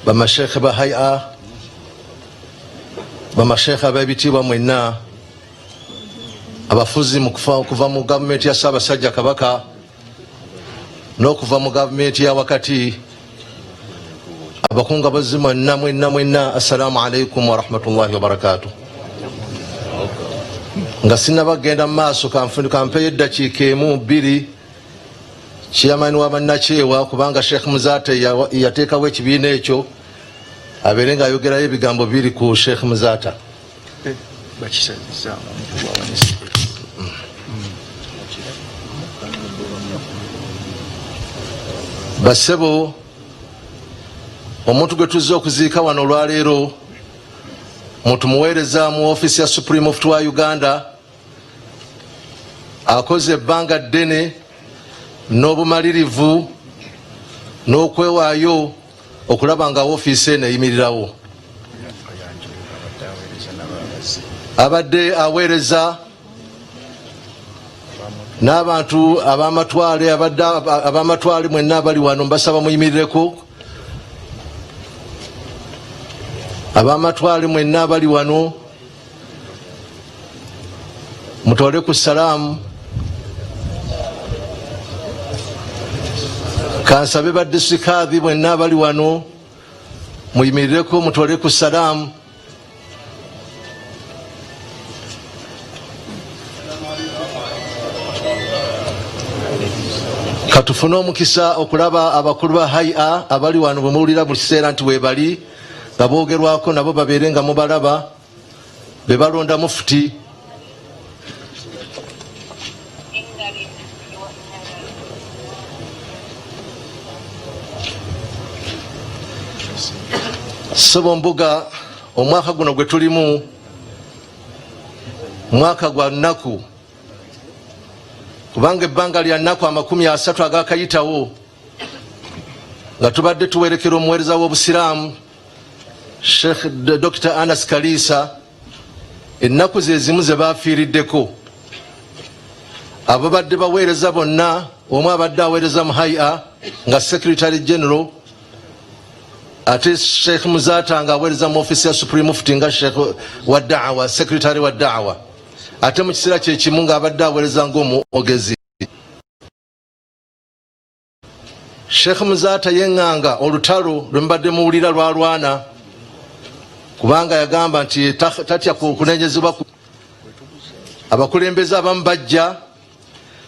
bamashekhe ba haya, bamashekhe ab'ebitiibwa mwenna, abafuzi okuva mu gavumenti ya Ssaabasajja Kabaka n'okuva mu gavumenti ya wakati, abakungu abazi mwenna, assalamu alaikum wa rahmatullahi wa barakatuh. Nga sinnabagenda mu maaso kampeyo eddakiika emu bbiri chairman wa bannakyewa kubanga Sheikh Muzata yateekawo ekibiina ekyo abeere nga ayogerayo ebigambo biri ku Sheikh Muzata. Bassebo, omuntu gwe tuzze okuziika wano olwaleero mutumuweereza mu ofisi ya Supreme Mufti wa Uganda akoze ebbanga ddene n'obumalirivu n'okwewaayo okulaba nga ofiisi eno eyimirirawo. Abadde aweereza n'abantu ab'amatwale mwenna abali wano mbasaba muyimirireko. Ab'amatwale mwenna abali wano mutole ku salaamu. Kansabe ba distrikti mwenna abali wano muyimirireko mutole ku salaamu. Katufune omukisa okulaba abakulu ba haya abali wano bwe muwulira mu kiseera nti weebali nga boogerwako nabo babeere nga mubalaba be balonda Mufti. Ssebo Mbuga, omwaka guno gwe tulimu mwaka gwa nnaku, kubanga ebbanga lya nnaku 30 agakayitawo nga tubadde tuwerekera omuweereza w'obusiraamu Sheikh Dr. Anas Kalisa. Ennaku ze zimu ze baafiiriddeko. Abo badde baweereza bonna, omu abadde aweereza mu haya nga Secretary General, ate Sheikh Muzata nga aweereza mu ofisi ya Supreme Mufti nga Sheikh wa da'wa, Secretary wa da'wa, ate mu kiseera kye kimu nga abadde aweereza ng'omwogezi. Sheikh Muzata yenganga olutalo lwe mbadde muwulira lwalwana, kubanga yagamba nti tatya kunenyezebwa. Abakulembeze abamu bajja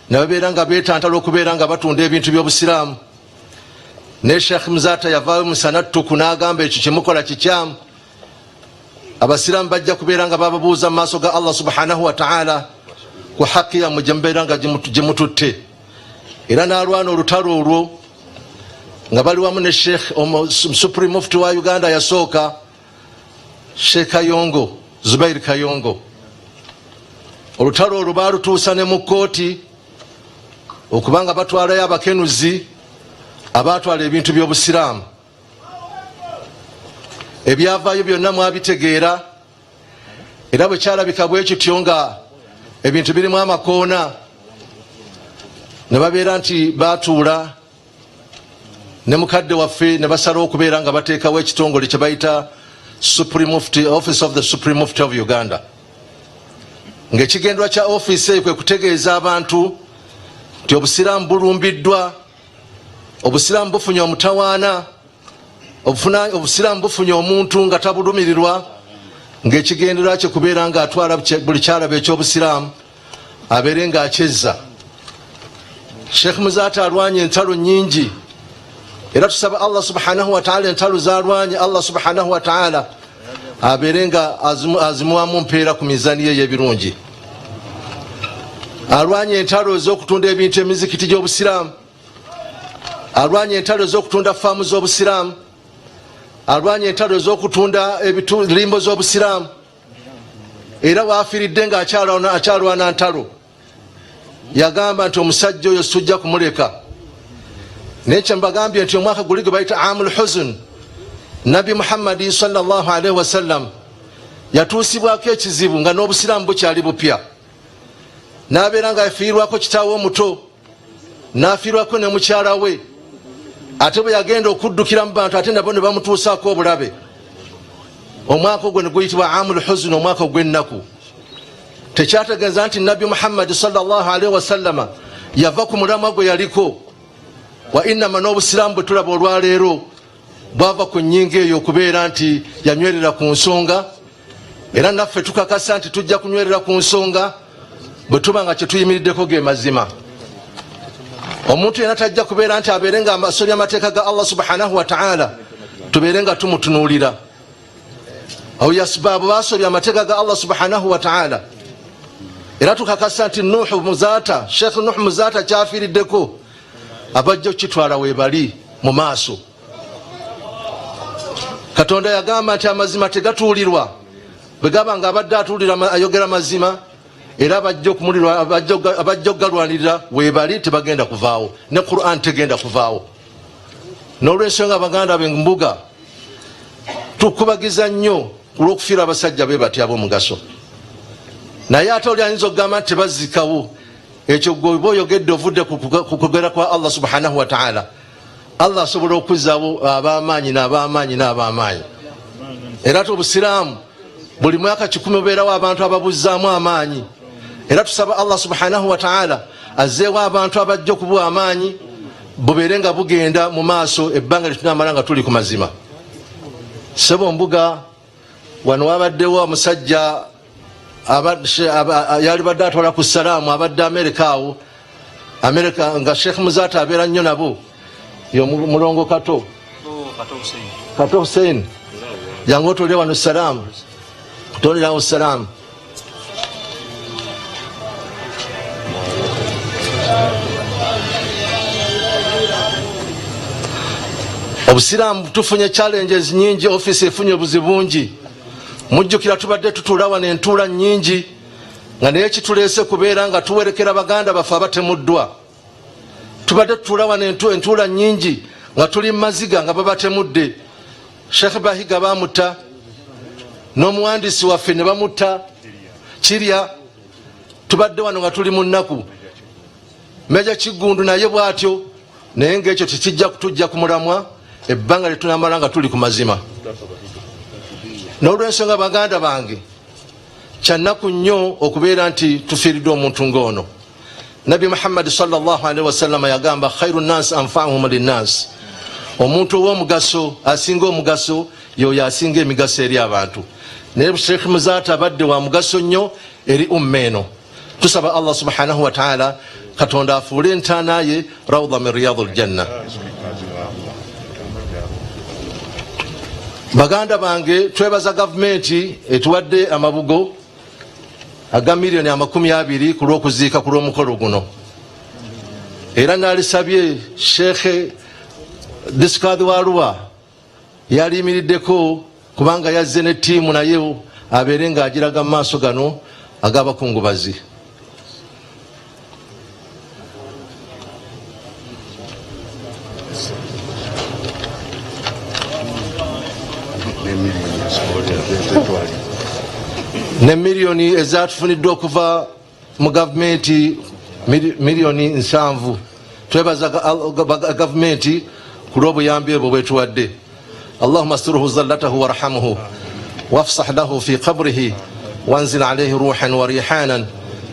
ne babeera nga beetantala okubeera nga batunda ebintu by'obusiraamu, ne Sheikh Muzata yavaayo musanattuku n'agamba ekyo kyemukola kikyamu. Abasiraamu bajja kubeera nga bababuuza mu maaso ga Allah subhanahu wa ta'ala ku haqqi yammwe gye mubeera nga gyemututte. Era n'alwana olutalo olwo nga bali wamu ne Sheikh Supreme Mufti wa Uganda yasooka, Sheikh Kayongo, Zubair Kayongo. Olutalo olwo baalutuusa ne mu kkooti okubanga batwalayo abakenuzi abatwala ebintu by'obusiraamu. Ebyavaayo byonna mwabitegeera, era bwe kyalabika bwe kityo nga ebintu birimu amakoona, ne babeera nti batuula ne mukadde waffe ne basalawo okubeera nga bateekawo ekitongole kye bayita Office of the Supreme Mufti of Uganda, ng'ekigendwa kya office eyo kwe kutegeeza abantu nti obusiraamu bulumbiddwa, obusiraamu bufunye omutawaana, obusiraamu bufunye omuntu nga tabulumirirwa, ng'ekigenderwa kye kubeera nga atwala buli kyalaba eky'obusiraamu abeere ng'akyezza. Sheikh Muzaata alwanye entalo nyingi, era tusaba Allah subhanahu wa ta'ala entalo zalwanye Allah subhanahu wa ta'ala abeere nga azimuwamu mpeera ku mizaani ye y'ebirungi. Alwanye entalo ez'okutunda ebintu emizikiti gy'obusiraamu, alwanye entalo ez'okutunda faamu z'obusiraamu, alwanye entalo ez'okutunda limbo z'obusiraamu, era waafiiridde nga akyalwana ntalo. Yagamba nti omusajja oyo tujja kumuleka. Naye kye mbagambye nti omwaka guli gwe bayita Amul Huzn, Nabi Muhammadi sallallahu alaihi wasallam yatuusibwako ekizibu nga n'obusiraamu bukyali bupya, n'abeera nga afiirwako kitaawe omuto, n'afiirwako ne mukyala we, ate bwe yagenda okuddukira mu bantu ate nabo ne bamutuusaako obulabe. Omwaka ogwo ne guyitibwa Amul Huzn, omwaka ogw'ennaku. Tekyategeeza nti Nabi Muhammadi sallallahu alaihi wasallama yava ku mulamwa gwe yaliko, wa innama n'obusiraamu bwe tulaba olwaleero bwava ku nnyingo eyo okubeera nti yanywerera ku nsonga, era naffe tukakasa nti tujja kunywerera ku nsonga bwe tuba nga kye tuyimiriddeko ge mazima. Omuntu yenna tajja kubeera nti abeere nga asolya amateeka ga Allah subhanahu wa ta'ala tubeere nga tumutunuulira. Awo yasbaabu basolya amateeka ga Allah subhanahu wa ta'ala, era tukakasa nti Nuhu Muzaata, Sheikh Nuhu Muzaata kyafiiriddeko abajja okukitwala weebali mu maaso. Katonda yagamba nti amazima tegatuulirwa, bwe gaba nga abadde atuulira ayogera mazima, era abajja okugalwanirira weebali tebagenda kuvaawo, ne Quran tegenda kuvaawo. N'olwensonga baganda b'embuga tukubagiza nnyo olw'okufiira abasajja be bati ab'omugaso. Naye ate oli ayinza okugamba nti tebazikawo, ekyo gwe oyogedde ovudde ku kugera kwa Allah subhanahu wa ta'ala. Allah asobola okuzzaawo ab'amaanyi n'ab'amaanyi n'ab'amaanyi. Era obusiraamu buli mwaka 10 obeerawo abantu ababuzzaamu amaanyi, era tusaba Allah subhanahu wa ta'ala azzeewo abantu abajja okubuwa amaanyi bubeere nga bugenda mu maaso ebbanga lyetunamala nga tuli ku mazima. Ssebo mbuga wano wabaddewo omusajja yali badde atwala ku salaamu abadde Amerika awo, Amerika nga Sheikh Muzaata abeera nnyo nabo, mulongo Kato Hussein jangu otolere wano salaamu, tolerawo salaamu. Obusiraamu tufunye challenges nyingi, office efunye obuzibu bungi. Mujjukira tubadde tutuula wano entuula nnyingi, nga naye kituleese kubeera nga tuwerekera baganda baffe abatemuddwa. Tubadde tutuula wano entuula nnyingi nga tuli maziga nga babatemudde. Sheikh Bahiga bamutta, n'omuwandiisi waffe ne bamutta Kirya. Tubadde wano nga tuli mu nnaku. Meja Kigundu naye bw'atyo, naye ng'ekyo tekijja kutujja ku mulamwa ebbanga lyetunamala nga tuli ku mazima. N'olwensonga baganda bange, kyannaku nnyo okubeera nti tufiiriddwe omuntu ng'ono. Nabi Muhammad sallallahu alaihi wasallam yagamba khairu nnas anfa'uhum linnas, omuntu ow'omugaso asinga omugaso y'oyo asinga emigaso eri abantu. Naye Sheikh Muzaata abadde wa mugaso nnyo eri umma eno. Tusaba Allah subhanahu wa ta'ala Katonda afuule entaana ye rawda min riyadul janna. Baganda bange, twebaza gavumenti etuwadde amabugo aga miliyoni 20 ku lw'okuziika ku lw'omukolo guno. Era n'alisabye Sheikh Diskadhi wa Arua yaliyimiriddeko kubanga yazze ne ttiimu naye abeere ng'agiraga mu maaso gano ag'abakungubazi. ne miliyoni ezatufuniddwa okuva mu gavumenti miliyoni 7. twebaza gavumenti ku lw'obuyambi obwo bwetuwadde. Allahumma asturuhu zallatahu warhamhu wafsah lahu fi qabrihi wanzil alayhi ruhan wa rihanan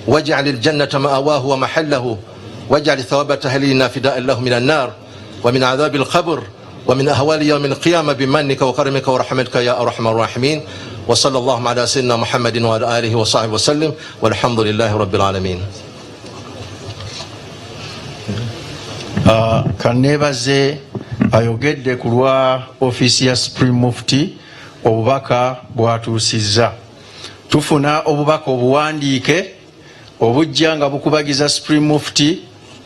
waj'al aljannata ma'awahu wa mahallahu waj'al thawabata ahlina fida'an lahu min an-nar wa min 'adhab al-qabr wa min ahwali yawm al-qiyamah bimannika wa karamika wa rahmatika ya arhamar rahimin. wa sallallahu ala sayyidina Muhammadin wa ala alihi wa sahbihi wa sallam walhamdulillahi rabbil alamin. Kanebaze ayogedde ku lwa ofiisi ya Supreme Mufti obubaka bwatuusizza. Tufuna obubaka obuwandiike obujja nga bukubagiza Supreme Mufti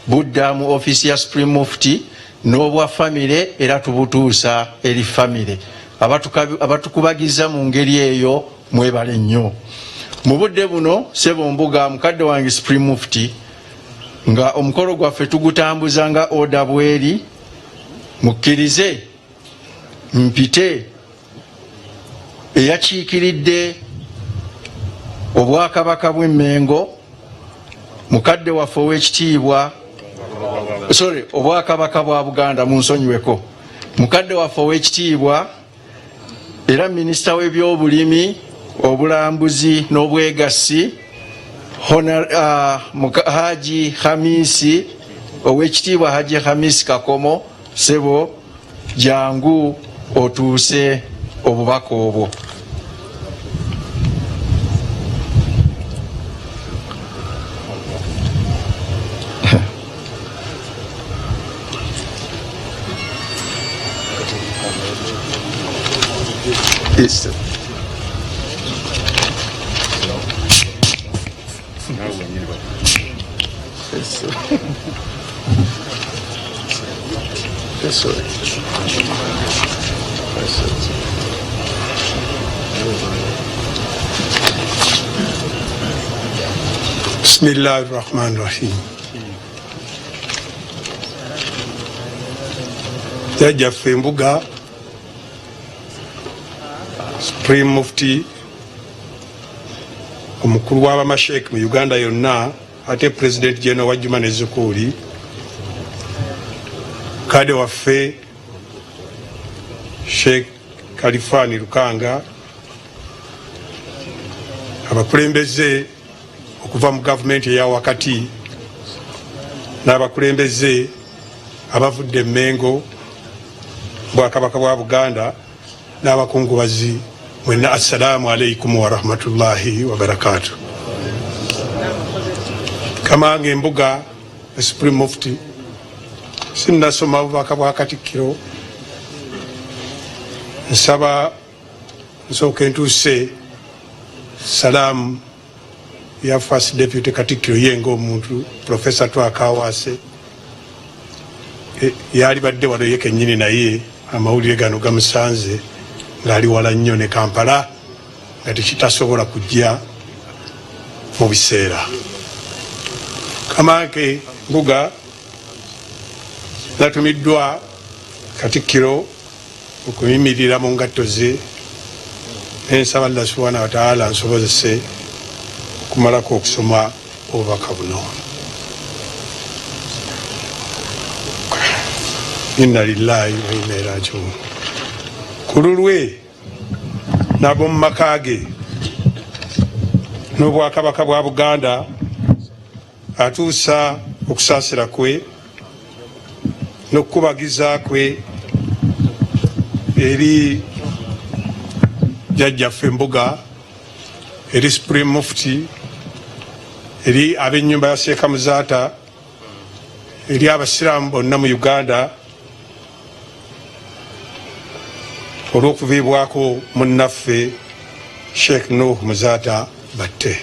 budda mu ofiisi ya Supreme Mufti n'obwa famire era tubutuusa eri famire. Abatukubagiza mu ngeri eyo mwebale nnyo. Mu budde buno Ssebo Mbuga mukadde wange Supreme Mufti nga omukolo gwaffe tugutambuza nga oda bweri, mukkirize mpite eyakiikiridde obwakabaka bw'Emmengo, mukadde waffe ow'ekitiibwa obwakabaka bwa Buganda, munsonyiweko, mukadde waffe ow'ekitiibwa era minisita w'ebyobulimi, obulambuzi n'obwegassi Haji Hamisi, ow'ekitiibwa Haji Hamisi Kakomo. Ssebo jangu otuuse obubaka obwo. Bismillahirrahmanirrahim. Jajjaffe Mbuga, Supreme Mufti, omukulu w'abamashek mu Uganda yonna, ate President General wa Juma ne Zukuli, kade waffe Sheikh Khalifani Lukanga, abakulembeze okuva mu gavumenti eya wakati n'abakulembeze abavudde Emmengo, bwakabaka bwa Buganda n'abakungubazi mwenna, assalamu alaikum wa rahmatullahi wa barakatuh. Kamange Mbuga Supreme Mufti, sinnasoma bubaka bwa Katikkiro, nsaba nsooke ntuuse salaamu ya First Deputy Katikkiro yenga omuntu Professor Twakawase yali badde wano ye kennyini, naye amawulire gano gamusanze ng'ali wala nnyo ne Kampala nga tekitasobola kujja mu biseera. Kamange Mbuga natumiddwa Katikkiro okuyimirira mu ngatto ze, ensaba Allah subhanahu wa ta'ala nsobozese okumalako okusoma obubaka buno. Inna lillahi wa inna ilaihi raji'un. Ku lulwe n'ab'omu maka ge n'obwakabaka bwa Buganda atuusa okusaasira kwe n'okukubagiza kwe eri Jajjaffe Mbuga, eri Supreme Mufti, eri ab'ennyumba ya Sheikh Muzaata, eri abasiraamu bonna mu Uganda olw'okuviibwako munnaffe Sheikh Nuh Muzaata batte.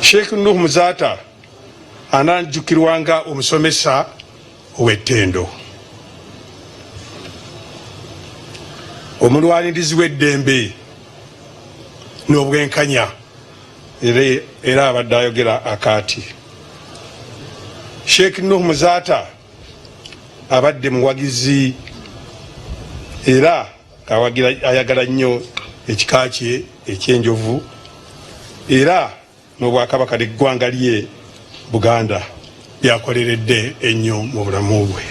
Sheikh Nuh Muzaata ananjukirwanga omusomesa ow'ettendo, omulwanirizi w'eddembe n'obwenkanya, era abadde ayogera akaati. Sheikh Nuh Muzaata abadde muwagizi era ayagala nnyo ekika kye ekyenjovu era n'obwakabaka n'eggwanga lye Buganda byakoleredde ennyo mu bulamu bwe.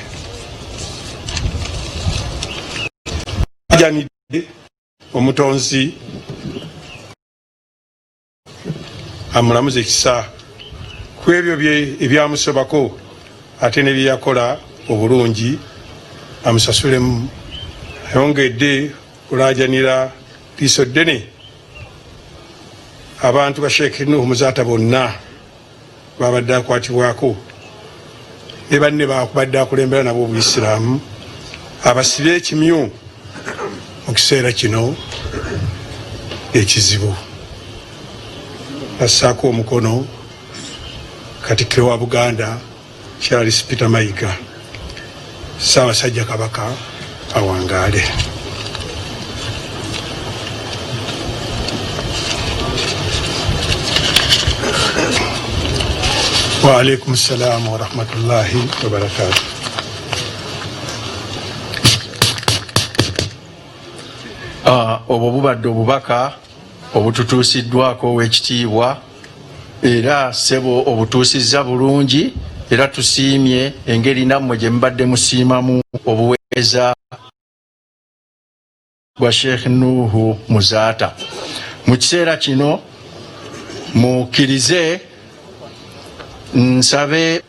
Ajanidde omutonzi amulamuza ekisa ku ebyo ebyamusobako ate ne bye yakola obulungi amusasulemu. Ayongedde kulajanira liiso ddene abantu ba Sheikh Nuhu Muzaata bonna babadde akwatibwako ne banne bakubadde akulembera nabo Obuyisiraamu abasibe ekimyu mu kiseera kino ekizibu. Assaako omukono Katikkiro wa Buganda Charles Peter Mayiga. Ssaabasajja Kabaka awangaale. Wa alaikum salam wa rahmatullahi wa barakatuh. Obwo bubadde obubaka obututuusiddwako ow'ekitiibwa era ssebo obutuusizza bulungi era tusiimye engeri nammwe gye mubadde musiimamu obuweereza bwa Sheikh Nuhu Muzaata. Mu kiseera kino mukkirize nsabe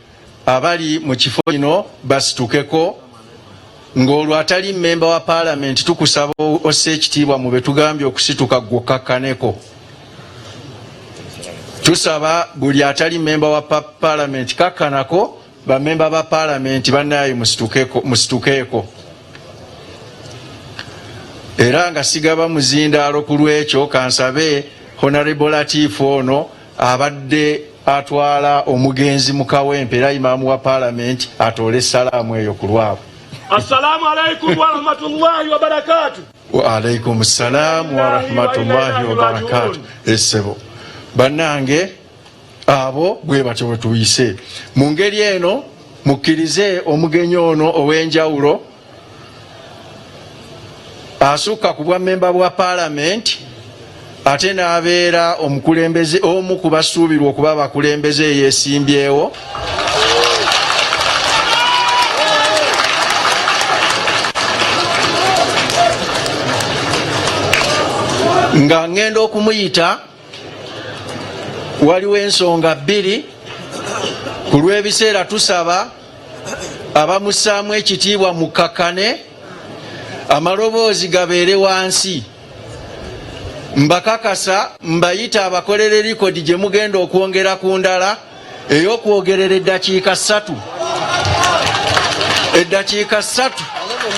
abali mu kifo kino basitukeko ng'olwo atali mmemba wa paalamenti tukusaba osse ekitiibwa mu be tugambye okusituka gwokakkaneko. Tusaba buli atali mmemba wa paalamenti kakkanako bammemba ba paalamenti bannaye musitukeeko. Era nga sigaba muzindaalo ku lwekyo kansabe Honorable Latif ono abadde atwala omugenzi mu Kawempe era imaamu wa paalamenti atoole essalaamu eyo ku lwabo. Assalamu alaikum wa rahmatullahi wa barakatuh. Wa alaikum salam wa rahmatullahi wa barakatuh. Essebo bannange abo bwe batyo bwe tuyise mu ngeri eno mukkirize omugenyi ono ow'enjawulo asukka ku bwa mmemba bwa paalamenti ate n'abeera omukulembeze omu ku basuubirwa okuba abakulembeze eyeesimbyewo nga ngenda okumuyita waliwo ensonga bbiri. Ku lw'ebiseera tusaba abamussaamu ekitiibwa mukakkane amaloboozi gabeere wansi. Mbakakasa mbayita abakolera likodi gye mugenda okwongera ku ndala ey'okwogerera eddakiika 3. Eddakiika 3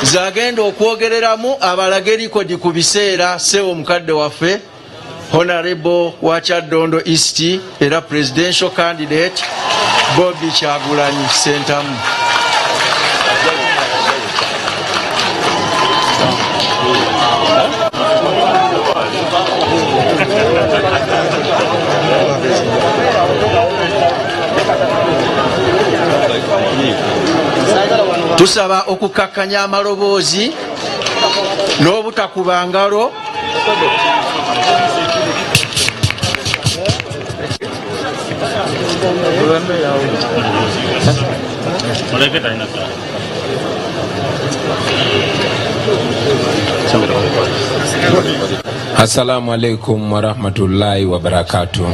zagenda okwogereramu abalage likodi ku biseera sewo mukadde waffe Honorable wa Kyaddondo East era presidential candidate Bobby Kyagulanyi Ssentamu. Tusaba okukakkanya amaloboozi n'obutakuba ngalo Assalamu alaikum wa rahmatullahi wa barakatuh.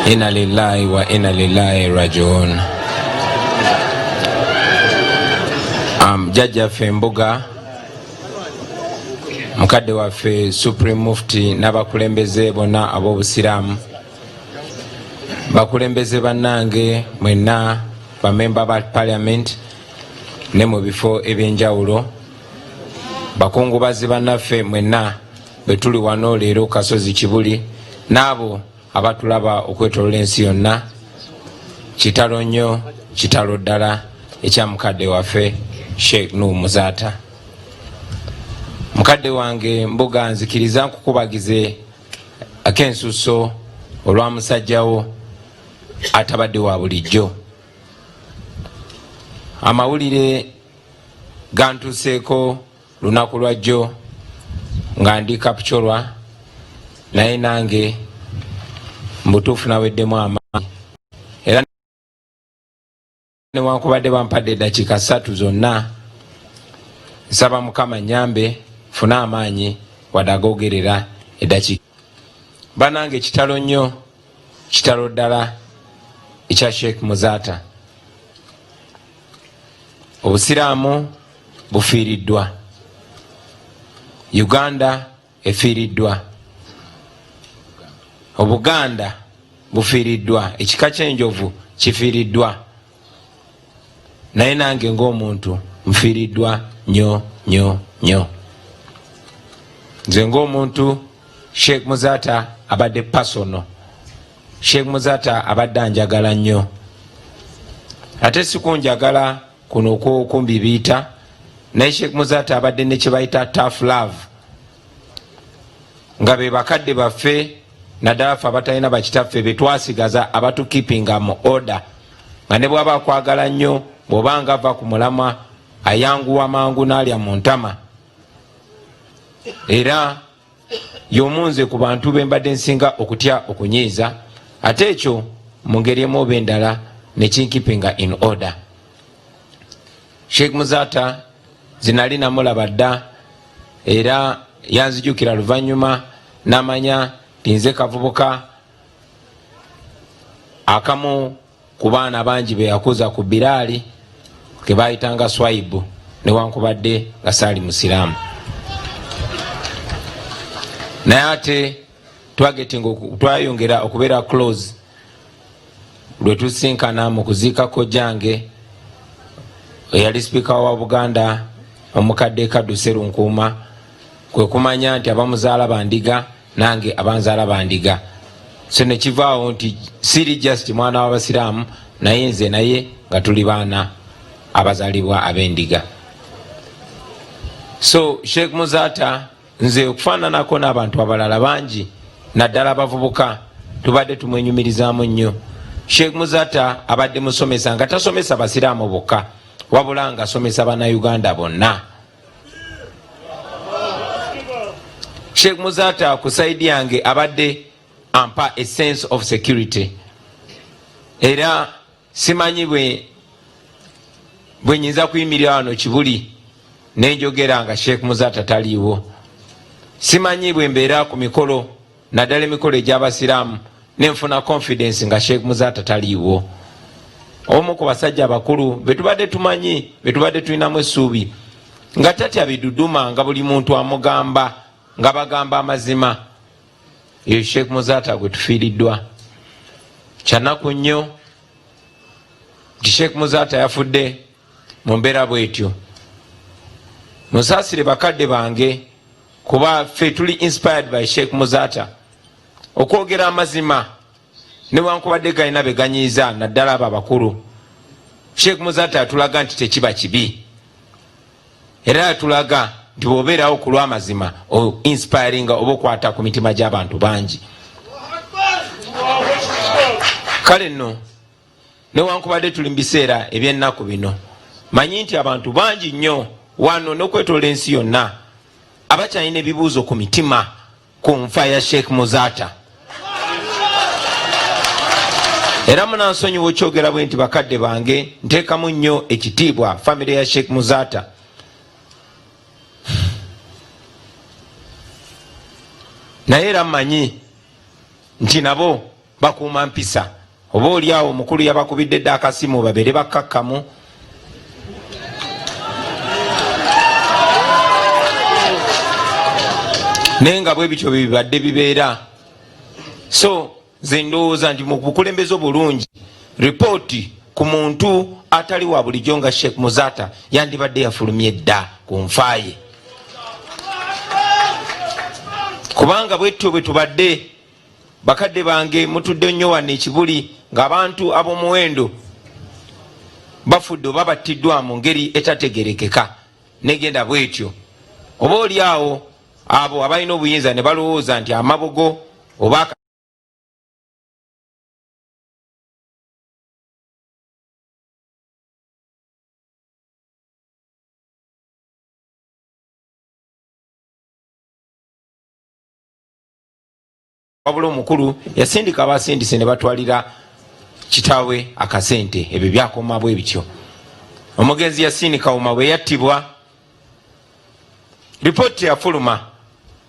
Inna lillahi wa inna ilaihi rajiun. Jajja Fembuga mukadde waffe Supreme Mufti n'abakulembeze bonna ab'Obusiraamu, bakulembeze bannange mwenna bamemba ba Parliament ne mu bifo ebyenjawulo, bakungubazi bannaffe mwenna betuli wano leero Kasozi Kibuli n'abo abatulaba okwetolola ensi yonna, kitalo nnyo kitalo ddala ekya mukadde waffe Sheikh Nuhu Muzaata. Mukadde wange Mbuga nzikiriza nkukubagize akensuso olwa musajjawo atabadde wa bulijjo. amawulire gantuseeko lunaku lwajjo nga ndi kapchorwa naye nange mbutuufu naweddemu amaanyi era newankubadde bampadde eddakiika 3 zonna nsaba mukama nyambe fune amaanyi wadde agogerera eddakiika. Banange ekitalo nnyo, kitalo ddala ekya Sheikh Muzata. Obusiraamu bufiiriddwa, Uganda efiiriddwa, Obuganda bufiiriddwa, ekika ky'enjovu kifiiriddwa, naye nange ng'omuntu nfiiriddwa nnyo nnyo nnyo. Nze ng'omuntu Sheikh Muzata abadde pasono, Sheikh Muzata abadde anjagala nnyo, ate sikunjagala kuno okumbibiita, naye Sheikh Muzata abadde ne kye bayita tough love, nga be bakadde baffe naddala ffe abatalina bakitaffe be twasigaza abatukeepinga mu order, nga ne bw'aba akwagala nnyo bw'obanga ava ku mulamwa ayanguwa mangu n'alya mu ntama. Era y'omunze ku bantu be mbadde nsinga okutya okunyiiza, ate ekyo mu ngeri emu oba endala ne kinkeepinga in order. Sheikh Muzata zinali namulaba dda era yanzijukira luvannyuma n'amanya tinze kavubuka akamu ku baana bangi be yakuza ku Biraali ke bayitanga Swaibu newankubadde nga saali musiraamu. Naye ate twayongera okubeera close lwe tusinkana mu kuziika kojjange eyali sipiika wa Buganda omukadde Kaddu Serunkuuma, kwe kumanya nti abamuzaala bandiga nange abanzaala bandiga. So ne kivaawo nti siri just mwana w'abasiraamu naye nze naye nga tuli baana abazaalibwa ab'endiga. So Sheikh Muzata nze okufaananako n'abantu abalala bangi naddala abavubuka tubadde tumwenyumirizaamu nnyo. Sheikh Muzata abadde musomesa nga tasomesa basiraamu bokka wabula nga asomesa bannayuganda bonna. Sheikh Muzata ku saidi yange abadde ampa a sense of security, era simanyi bwe nyinza kuyimirira wano Kibuli nenjogera nga Sheikh Muzata taliiwo. Simanyi bwe mbeera ku mikolo naddala emikolo egy'abasiraamu nenfuna confidence nga Sheikh Muzata taliiwo. Omu ku basajja abakulu betubadde tumanyi, betubadde tulinamu essuubi nga tatya biduduma nga buli muntu amugamba nga bagamba amazima. Eyo Sheikh Muzata gwe tufiiriddwa. Kyanaku nnyo nti Sheikh Muzata yafudde mu mbeera bwetyo. Musaasire bakadde bange kuba ffe tuli inspired by Sheikh Muzata okwogera amazima newankubadde galina be ganyiiza naddala abo abakulu. Sheikh Muzata atulaga nti tekiba kibi, era atulaga nti bw'obeerawo ku lw'amazima o inspiringa oba okwata ku mitima gy'abantu bangi. Kale nno newankubadde tuli mu biseera eby'ennaku bino, manyi nti abantu bangi nnyo wano n'okwetoola ensi yonna abakyalina ebibuuzo ku mitima ku nfa ya Sheikh Muzata. Era munansonyiwa okyogera bwe nti bakadde bange nteekamu nnyo ekitiibwa famire ya Sheikh Muzata. Naye era mmanyi nti nabo bakuuma mpisa, oba oliawo omukulu yabakubidde dda akasimu babeere bakkakkamu. Naye nga bwe bityo bibadde bibeera. So nze ndowooza nti mu bukulembeze obulungi ripooti ku muntu atali wa bulijjo nga Sheikh Muzata yandibadde yafulumye dda ku nfaaye. Kubanga bwetyo bwe tubadde bakadde bange mutudde nnyo wano e Kibuli ng'abantu ab'omuwendo bafudde oba battiddwa mu ngeri etategerekeka negenda bwetyo. Oba oliawo abo abalina obuyinza ne balowooza nti amabogo oba wabula omukulu yasindika abasindise ne batwalira kitaawe akasente. Ebyo byakoma bwe bityo. Omugenzi Yasini Kawuma bwe yattibwa ripooti yafuluma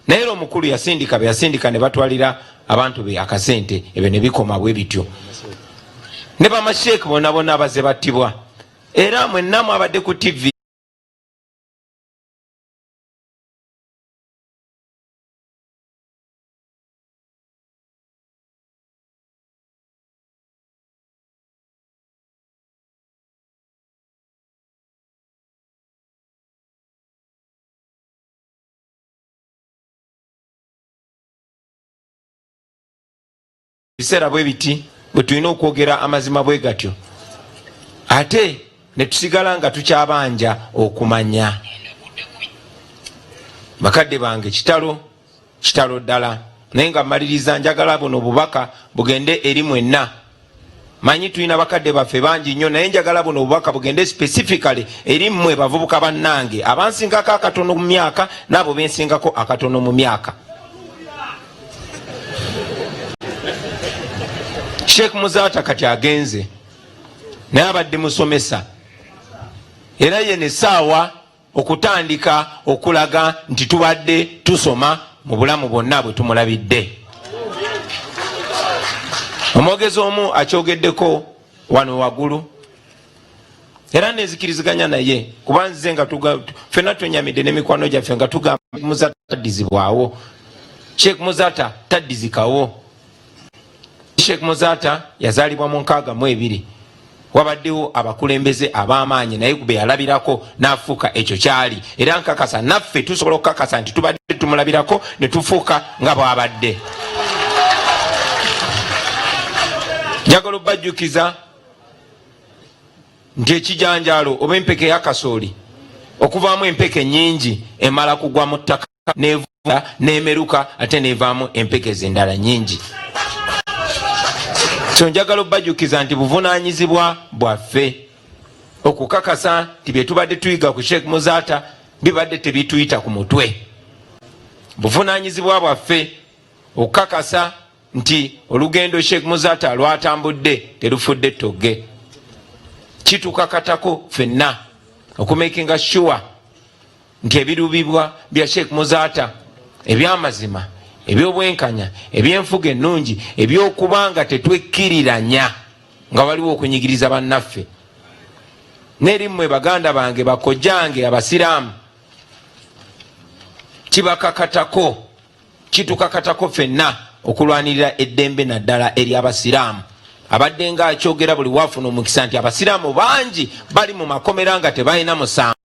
naye omukulu yasindika ne batwalira abantu be akasente. Ebyo ne bikoma bwe bityo. Ne bamasheeki bonna bonna abaze battibwa. Era mwenna mwabadde ku TV biseera bwe biti bwe tulina okwogera amazima bwe gatyo ate ne tusigala nga tukyabanja okumanya. Bakadde bange kitalo ddala naye nga mmaliriza njagala buno bubaka bugende eri mwenna. Manyi tulina bakadde baffe bangi nnyo naye njagala buno bubaka bugende specifically eri mmwe bavubuka bannange abansingako akatono mu myaka n'abo bensingako akatono mu myaka. Sheikh Muzaata kati agenze naye abadde musomesa era ye ne saawa okutandika okulaga nti tubadde tusoma mu bulamu bwonna bwe tumulabidde. Omwogezi omu akyogeddeko wano waggulu era nezikiriziganya naye kuba nzize nga ffenna twenyamidde n'emikwano gyaffe nga tugamba Muzaata taddizibwawo. Sheikh Muzaata taddizikawo. Sheikh Muzaata yazaalibwa mu 62. Wabaddewo abakulembeze ab'amaanyi naye gube yalabirako n'afuuka ekyo kyali. Era nkakasa naffe tusobola okukakasa nti tubadde tumulabirako ne tufuuka nga bw'abadde. Njagala obbajjukiza nti ekijanjaalo oba empeke y'akasooli okuvaamu empeke nnyingi emala kugwa mu ttaka nevuga n'emeruka ate nevaamu empeke z'endala nnyingi. So njagala obbajjukiza nti buvunaanyizibwa bwaffe okukakasa nti bye tubadde tuyiga ku Sheikh Muzaata bibadde tebituyita ku mutwe. Buvunaanyizibwa bwaffe okukakasa nti olugendo Sheikh Muzaata lwatambudde terufudde ttogge. Kitukakatako ffenna okumakinga sure nti ebirubibwa bya Sheikh Muzaata ebyamazima ebyobwenkanya ebyenfuga ennungi ebyokubanga tetwekkiriranya nga waliwo okunyigiriza bannaffe n'eri mmwe baganda bange bakojjange abasiraamu kitukakatako ffenna okulwanirira eddembe naddala eri abasiraamu. Abadde nga akyogera buli waafuna omukisa nti abasiraamu bangi bali mu makomera nga tebalina musango.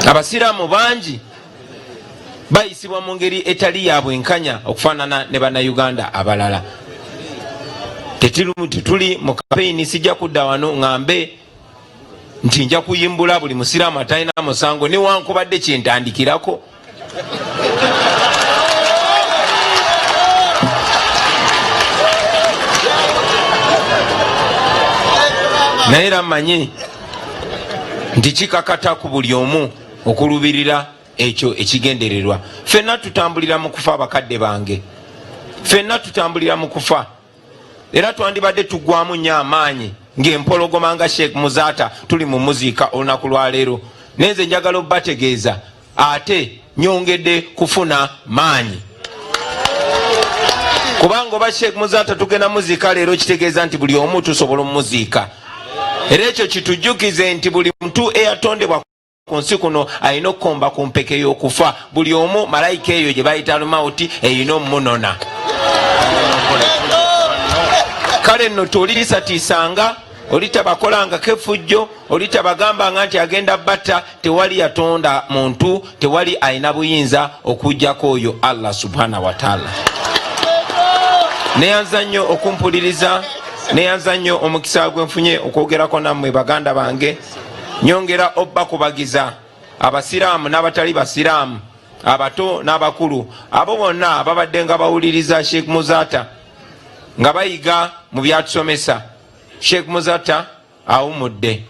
Abasiraamu bangi bayisibwa mu ngeri etali ya bwenkanya okufaanana ne bannayuganda abalala. Tetuli mu kampeyini, sijja kudda wano ngambe nti nja kuyimbula buli musiraamu atalina musango newankubadde kyentandikirako. Naye era mmanyi nti kikakata ku buli omu okulubirira ekyo ekigendererwa. Ffenna tutambulira mu kufa abakadde bange, ffenna tutambulira mu kufa era twandibadde tuggwamu nnyo amaanyi ng'empologoma nga Sheikh Muzaata tuli mu muziika olunaku lwaleero. Nenze njagala obbategeeza ate nyongedde kufuna maanyi kubanga oba Sheikh Muzaata tugenda muziika leero kitegeeza nti buli omu tusobola omuziika. Era ekyo kitujjukize nti buli muntu eyatondebwa ku nsi kuno alina okukomba ku mpeke y'okufa. Buli omu malayika eyo gye bayita alumawuti eyina omunona. Kale nno toliriisatiisanga, olitabakolangako effujjo, olitabagambanga nti agenda batta. Tewali yatonda muntu, tewali alina buyinza okujjako oyo Allah subhanahu wa ta'ala. Neyanza nnyo okumpuliriza, neyanza nnyo omukisa gwenfunye okwogerako nammwe baganda bange. Nyongera obbakubagiza abasiraamu n'abatali basiraamu, abato n'abakulu, abo bonna ababadde nga bawuliriza Sheikh Muzaata nga bayiga mu byatusomesa. Sheikh Muzaata awumudde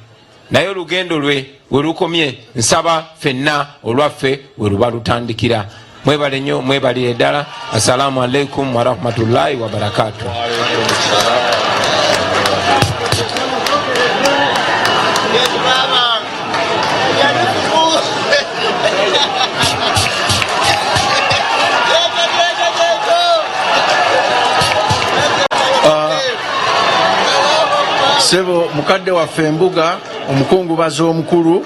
naye olugendo lwe we lukomye nsaba fenna olwaffe we luba lutandikira. Mwebale nnyo, mwebalire ddala. Assalamu alaikum warahmatullahi wabarakatuh. Sebo mukadde waffe Embuga, omukungubazi omukulu,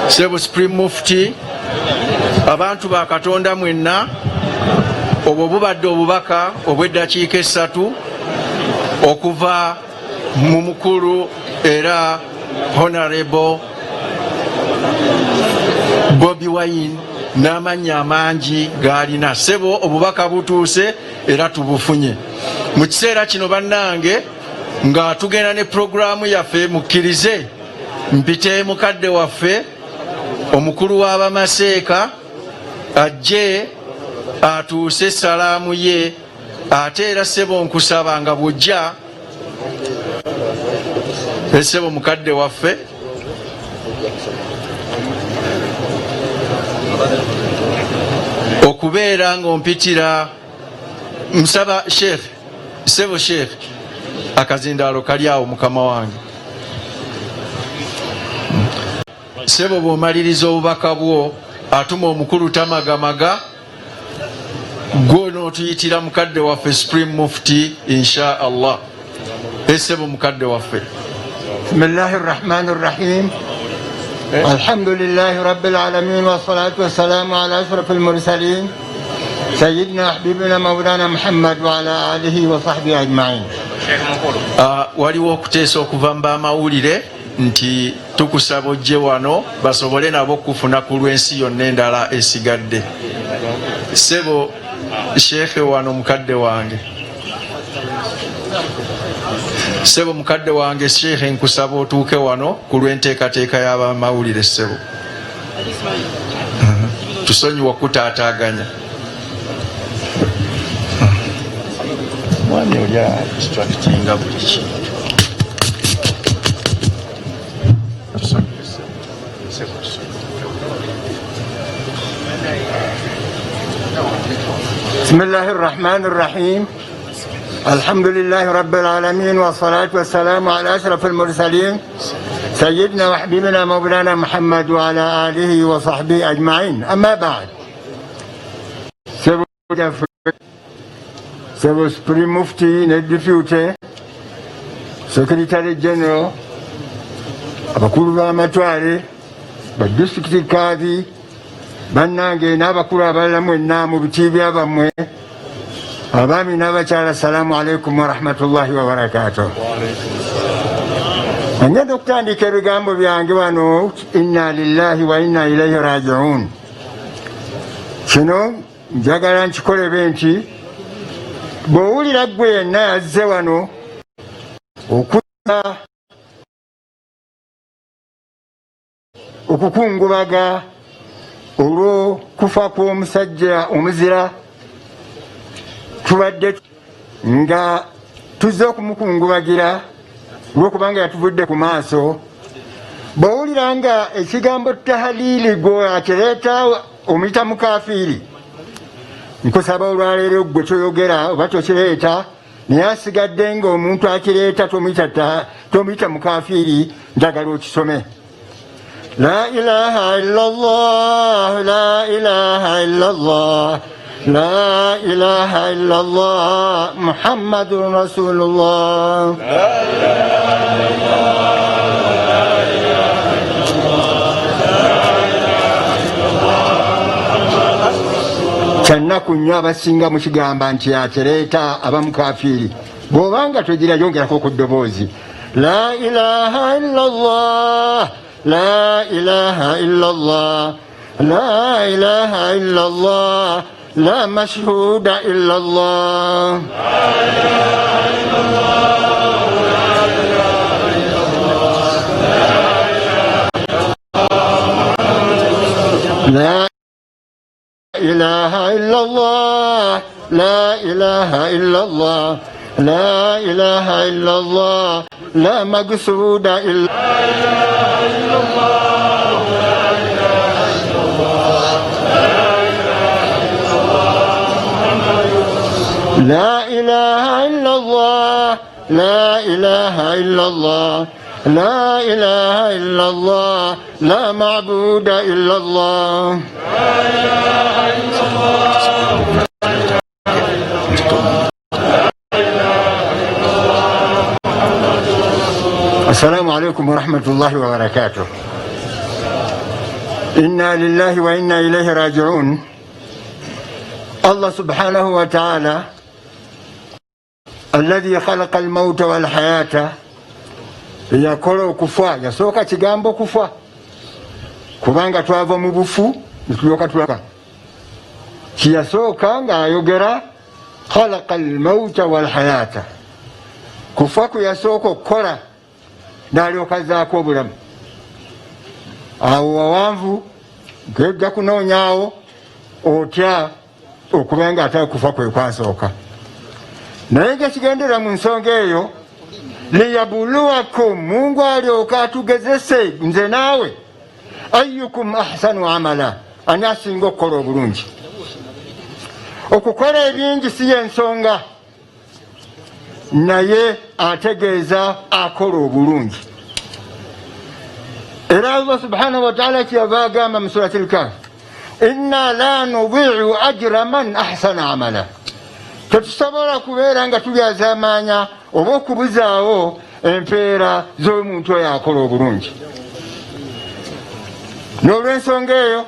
Sebo Supreme Mufti, abantu ba Katonda mwenna, obwo bubadde obubaka obw'eddakiika 3 okuva mu mukulu era Honorable Bobi Wine n'amannya amangi g'alina. Sebo obubaka butuuse era tubufunye. Mu kiseera kino bannange nga tugenda ne programu yaffe, mukkirize mpite mukadde waffe omukulu w'abamaseeka ajje atuuse salaamu ye, ate era Sebo nkusaba nga bw'ojja Sebo mukadde waffe okubeera ng'ompitira nsaba Sheikh Sebo Sheikh akazindaalo kali awo mukama wange. Sebo bw'omaliriza obubaka bwo atuma omukulu tamagamaga gwe n'otuyitira mukadde waffe Supreme Mufti insha Allah. Sebo mukadde waffe. Bismillahi rrahmani rrahim. Alhamdulillahi rabbil alamin wassalatu wassalamu ala ashrafil mursalin sayyidina habibina mawlana Muhammad wa ala alihi wa sahbihi ajma'in. Waliwo okuteesa okuva mu bamawulire nti tukusaba ojje wano basobole nabo okufuna ku lw'ensi yonna endala esigadde. Sebo Sheikh wano mukadde wange, Sebo mukadde wange Sheikh nkusaba otuuke wano ku lw'enteekateeka y'abamawulire. Sebo tusonyiwa okutaataaganya. Mwami oli distractinga buli kintu. Bismillahi rrahmani rrahim. Alhamdulillahi rabbil alamin wassalatu wassalamu ala ashrafil mursalin sayyidina wa habibina mawlana Muhammad wa ala alihi wa sahbihi ajma'in. Amma ba'd. Sebo Supreme Mufti ne Deputy Secretary General, abakulu b'amatwale, ba District Kadhi, bannange n'abakulu abalala mwenna mu biti byabammwe, abaami n'abakyala, assalamu alaikum wa rahmatullahi wa barakatuh. Ngenda okutandika ebigambo byange wano, inna lillahi wa inna ilaihi raji'un. Kino njagala nkikole benti bw'owulira ggwe yenna yazze wano okukungubaga olw'okufa kw'omusajja omuzira, tubadde nga tuzze okumukungubagira olw'okubanga yatuvudde ku maaso. Bw'owulira nga ekigambo tahalili gwe akireeta omuyita mukafiiri, nkusaba olwaleero gwe toyogera oba tokireeta, naye asigadde nga omuntu akireeta tomuyita mukafiiri, njagala okisome. La ilaha illallah, la ilaha illallah, la ilaha illallah, Muhammadun Rasulullah. La ilaha illallah. Kyannaku nnyo abasinga mukigamba nti akireeta abamukafiiri. Bw'obanga togira yongerako ku ddoboozi. La ilaha illallah, la ilaha illallah, la ilaha illallah, la mashhuda illallah. La ilaha illallah, la ilaha illallah, لا إله إلا الله لا مقصود إلا لا إله إلا الله لا إله إلا الله لا إله إلا الله لا معبود إلا الله لا إله إلا الله السلام عليكم ورحمة الله وبركاته. إنا لله وإنا إليه راجعون. الله سبحانه وتعالى الذي خلق الموت والحياة yakola kufa yasooka kigambo kufa kubanga twava mu bufu nitulyoka tulaka kiyasooka ng'ayogera khalaqa almauta walhayata kufa kuyasooka okukola n'alyoka zaako obulamu awo wawanvu ng'ejja kunoonyaawo otya okuba nga ate kufa kwe kwansooka naye gekigendera mu nsonga eyo liyabuluwakum Mungu alyoka atugezese nze naawe ayyukum ahsanu amala ani asinga okukola obulungi. Okukola ebingi si y'ensonga naye ategeeza akola obulungi. Era Allah subhanahu wa ta'ala kyava agamba mu surati al-Kahf inna la nudi'u ajra man ahsana amala. Tetusobola kubeera nga tulyazaamaanya oba okubuzaawo empeera z'omuntu oyo akola obulungi. N'olw'ensonga eyo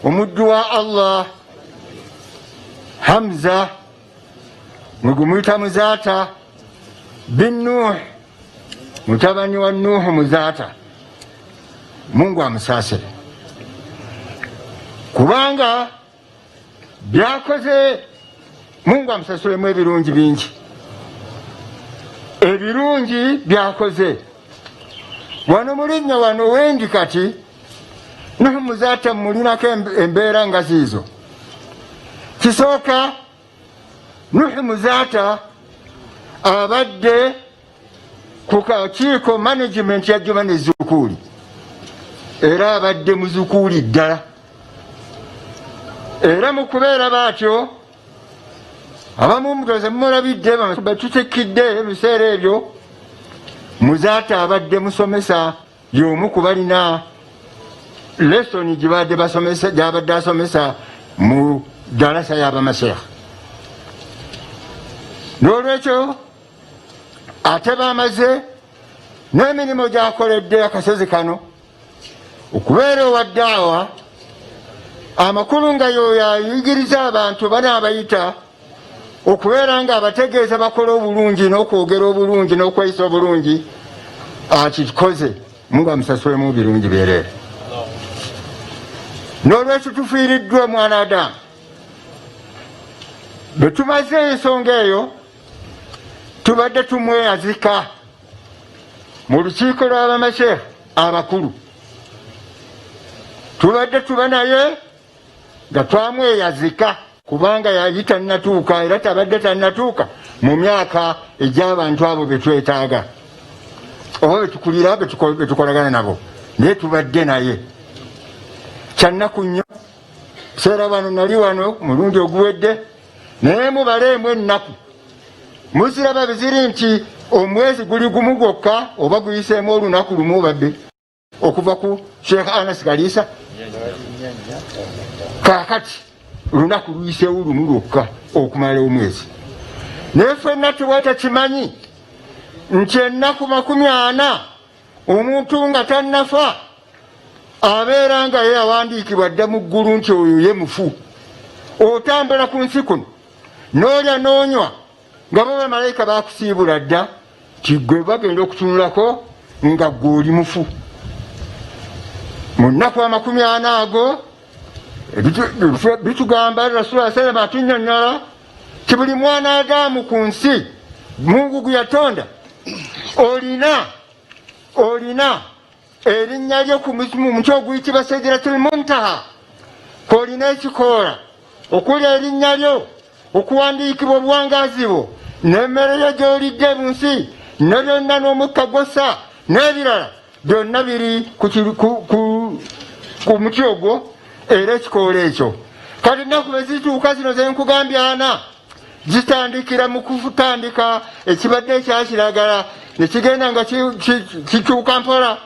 omuddu wa Allah Hamza mwegumuyita Muzaata bin Nuh mutabani wa Nuhu Muzaata Mungu amusaasire kubanga byakoze Mungu amusasulemu ebirungi bingi. Ebirungi byakoze wano mulinnya wano wendi kati Nuhu Muzaata mulinako embeera nga ziizo. Kisooka Nuhu Muzaata abadde ku kakiiko management ya Juma ne Zukuuli era abadde muzukuuli ddala era mu kubeera baatyo abamu mugaze mulabidde batutekidde ebiseera ebyo Muzaata abadde musomesa y'omu ku balina lesoni gy'abadde asomesa mu dalasa y'abamasheekh. N'olwekyo ate bamaze n'emirimu gy'akoledde akasozi kano okubeera owa ddaawa amakulu nga y'oyo ayigiriza abantu banaabayita okubeera nga abategeeza bakola obulungi n'okwogera obulungi n'okweyisa obulungi akikoze Mungu amusasulemu birungi byereere. N'olwekyo tufiiriddwa omwana Adamu. Bwe tumaze ensonga eyo tubadde tumweyazika mu lukiiko lw'abamasheekh abakulu. Tubadde tuba naye nga twamweyazika kubanga yali tannatuuka era tabadde tannatuuka mu myaka egy'abantu abo be twetaaga oba betukulira betukolagana nabo naye tubadde naye. Kyannaku nnyo seera wano nali wano mulundi oguwedde naye mubaleemu ennaku muziraba biziri nti omwezi guli gumu gwokka oba guyiseemu olunaku lumu obabbe okuva ku Sheikh Anas Kalisa kaakati olunaku luyiseewo lumu lwokka okumala omwezi. Naye ffenna tuwata kimanyi nti ennaku 40 omuntu nga tannafa abeera nga ye awandiikibwa dda mu ggulu nti oyo ye mufu. Otambula ku nsi kuno n'olya n'onywa nga bo bamalayika bakusiibula dda ti gwe bagenda okutunulako nga gwe oli mufu. Mu nnaku 40 ago bitugamba Rasul sallam atunnyonnyola ti buli mwana Adamu ku nsi Mungu gwe yatonda olina erinnya lyo ku muti oguyitibwa Sidratul Muntaha kw'olina ekikoola okuli erinnya lyo okuwandiikibwa obuwangaazi bwo n'emmere yo gy'olidde mu nsi ne byonna n'omukka gwossa n'ebirala byonna biri ku muti ogwo era ekikoola ekyo. Kati ennaku bwe zituuka zino ze nkugambye ana zitandikira mu kutandika ekibadde ekya kiragala ne kigenda nga kikyuka mpola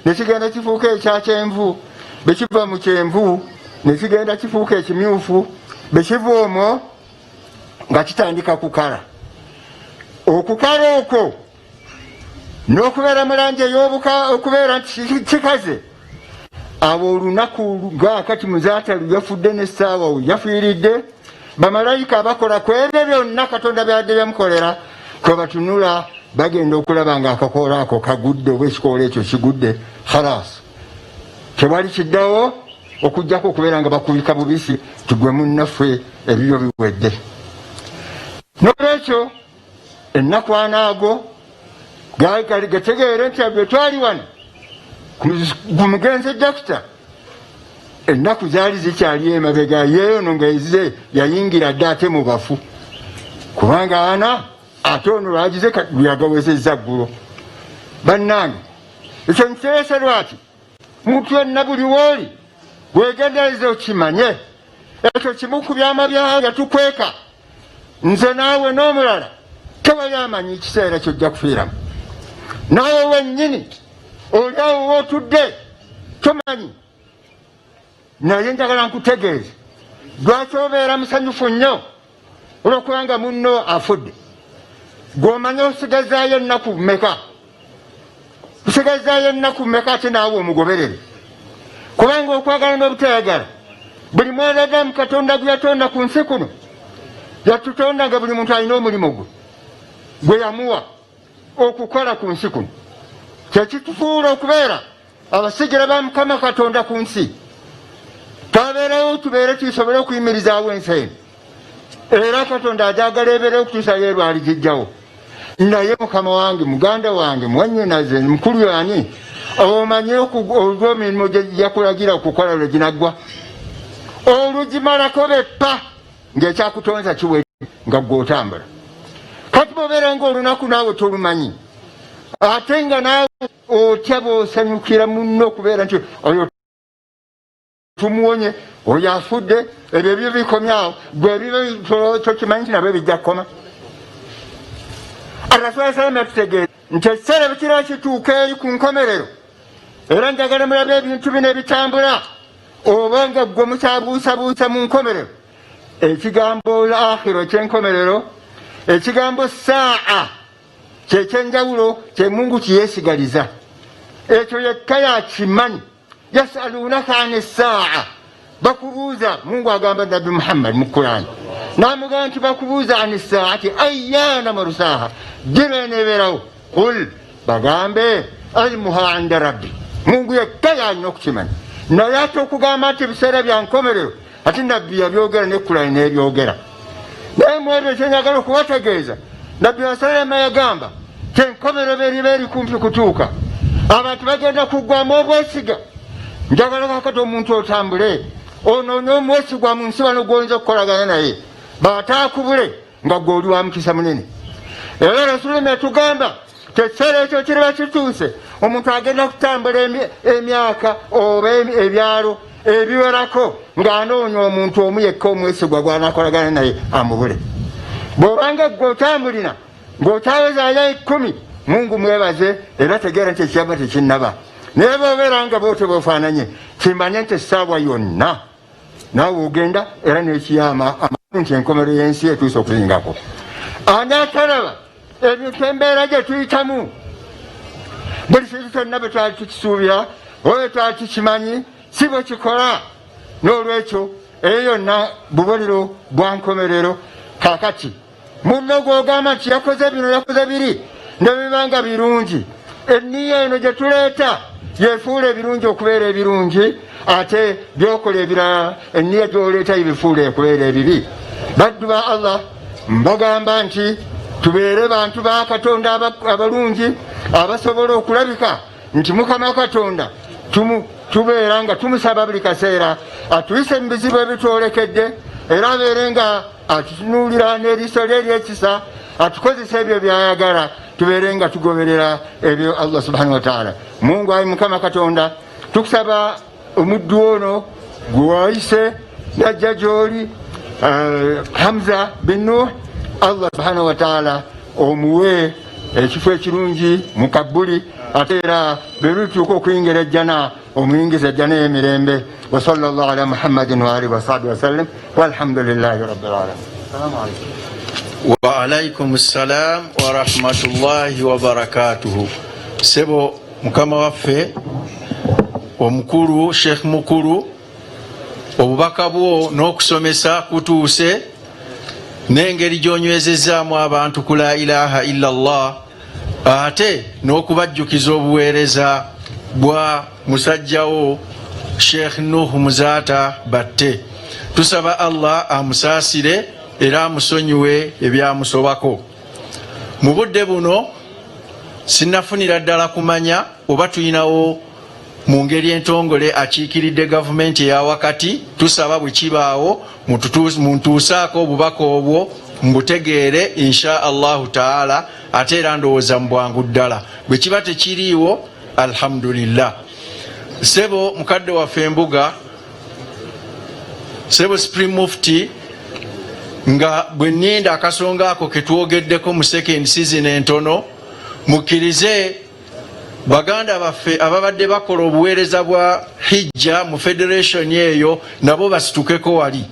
ne kigenda kifuuka ekya kyenvu, bwe kiva mu kyenvu ne kigenda kifuuka ekimyufu, bwe kiva omwo nga kitandika kukala. Okukala okwo n'okubeera mu langi ey'obuka okubeera nti kikaze, abo olunaku gaakati muzaatalu yafudde n'essaawa yafiiridde, bamalayika abakola ku ebyo byonna Katonda byadde byamukolera kwe batunula bagenda okulaba nga akakoola ako kagudde oba ekikoola ekyo kigudde, khalaas tewali kiddawo okujjako okubeera nga bakubika bubisi tugwe munnaffe ebibyo biwedde. N'olwekyo ennaku anaago gategeere nti bwe twali wano ku mugenzi dokita ennaku zaali zikyali emabega yeeyono ngaezize yayingira dde ate mu bafu kubanga ana ate ono lwagize yagawezezza ggulo. Bannange ekyo nkiteese lwaki muntu yenna buli wooli wegendereza okimanye ekyo kimu ku byama byanga tukweka nze naawe n'omulala tewali amanyi ekiseera kyojja kufiiramu. Naawe wennyini oli awo wootudde tomanyi, naye njagala nkutegeeze lwaki obeera musanyufu nnyo olwokubanga munno afudde. Gw'omanya osigazaayo ennaku mmeka? Osigazaayo ennaku mmeka ate naawe omugoberere? Kubanga okwagala n'obutayagala buli mwanadamu Katonda gwe yatonda ku nsi kuno yatutonda nga buli muntu alina omulimu gwe yamuwa okukola ku nsi kuno. Kyekitufuula okubeera abasigira ba Mukama Katonda ku nsi. Twabeerawo tubeere tusobole okuyimirizaawo ensi eno era Katonda ajagala ebeerewo okutuusa yeerwo aligijjawo. Naye Mukama wange, muganda wange, mwannyinaze, mukulu yani omanyi olw'emirimu gye yakulagira okukola lwe ginaggwa olugimalako beppa ng'ekyakutonza kiwe nga gw'otambula. Kati bw'obeera ng'olunaku naawe tolumanyi ate nga naawe otya bw'osanyukira munno okubeera nti oyo tumuwonye oyo afudde, ebyo ebyo bikomyawo gwe ebyo tokimanyi nti nabyo bijja kukoma. Rasula salama yatutegeeza nti ekiseera bikira kituuka eri ku nkomerero era njagala mulabe ebintu bino ebitambula oba nga gwe mukyabuusabuusa mu nkomerero. Ekigambo akhiro ekyenkomerero, ekigambo saa kyekyenjawulo kye Mungu kiyeesigaliza, ekyo yekka yakimanyi. Yasalunaka ani saa, bakubuuza, Mungu agamba Nabi Muhammad mu Qur'an n'amugamba nti bakubuuza ani saati ayyaana marusaaha, dira eneebeerawo, qul bagambe ilmuha inda rabbi, Mungu yekka yalina okukimanyi. Naye ate okugamba nti ebiseera bya nkomerero ate nabbi yabyogera ne Qur'an n'ebyogera. Naye mu ebyo kyenjagala okubategeeza, Nabbi Salama yagamba ti enkomerero eriba eri kumpi kutuuka, abantu bagenda kuggwamu obwesiga. Njagala kakati omuntu otambule ono n'omwesigwa mu nsi bano gw'oyinza okukolagana naye bataakubule nga gw'oli wa mukisa munene. Era Rasulullah yatugamba tekiseera ekyo kiriba kituuse omuntu agenda kutambula emyaka oba ebyalo ebiwerako ng'anoonya omuntu omu yekka omwesigwa gw'anaakolagana naye amubule. Bw'obanga gw'otambulina ng'okyawezaayo 10, Mungu mwebaze era tegeera nti ekiyama tekinnaba. Naye bw'obeera nga bw'otyo bw'ofaananye kimanye nti essaawa yonna naawe ogenda era n'ekiyama nti enkomero y'ensi etuuse okuzingako. Ani atalaba ebintu embeera gye tuyitamu buli kintu kyonna bwe twali tukisuubira oba twali tukimanyi si bwe kikola. N'olwekyo eyo yonna bubuliro bwa nkomerero. Kaakati munno gw'ogamba nti yakoze bino yakoze biri ne bibanga birungi, enniya eno gye tuleeta yefuula ebirungi okubeera ebirungi, ate byokola ebirala enniya gy'oleeta yebifuula okubeera ebibi. Baddu ba Allah mbagamba nti tubeere bantu ba Katonda abalungi abasobola okulabika nti Mukama Katonda tubeera nga tumusaba buli kaseera atuyise mu bizibu ebitwolekedde era abeere nga atutunuulira n'eriiso lye eryekisa atukozesa ebyo byayagala tubeere nga tugoberera ebyo Allah subhanahu wa ta'ala. Mungu ayi Mukama Katonda, tukusaba omuddu ono gwe wayise najja gy'oli Hamza bin Nuh, Allah subhanahu wa ta'ala omuwe ekifo ekirungi mu Kabuli, ate era berutuuka okuyingira ejjana omuyingiza ejjana y'emirembe. Wa sallallahu ala Muhammadin wa alihi wa sahbihi wasallam walhamdulillahi rabbil alamin. Assalamu alaikum. Wa alaikum assalam wa rahmatullahi wa barakatuhu. Sebo mukama waffe omukulu Sheikh mukulu, obubaka bwo n'okusomesa kutuuse n'engeri gy'onywezezaamu abantu ku la ilaha illallah, ate n'okubajjukiza obuweereza bwa musajjawo Sheikh Nuh Muzata Batte. Tusaba Allah amusaasire era amusonyiwe ebyamusobako. Mu budde buno sinnafunira ddala kumanya oba tuyinawo mu ngeri entongole akiikiridde gavumenti eya wakati. Tusaba bwe kibaawo muntuusaako obubaka obwo mbutegeere insha Allahu taala, ate era ndowooza mu bwangu ddala. Bwe kiba tekiriiwo alhamdulillah. Sebo mukadde waffe Embuga, Sebo Supreme Mufti, nga bwe nninda akasonga ako ke twogeddeko mu second season entono, mukkirize baganda baffe ababadde bakola obuweereza bwa hijja mu federation eyo nabo basitukeko wali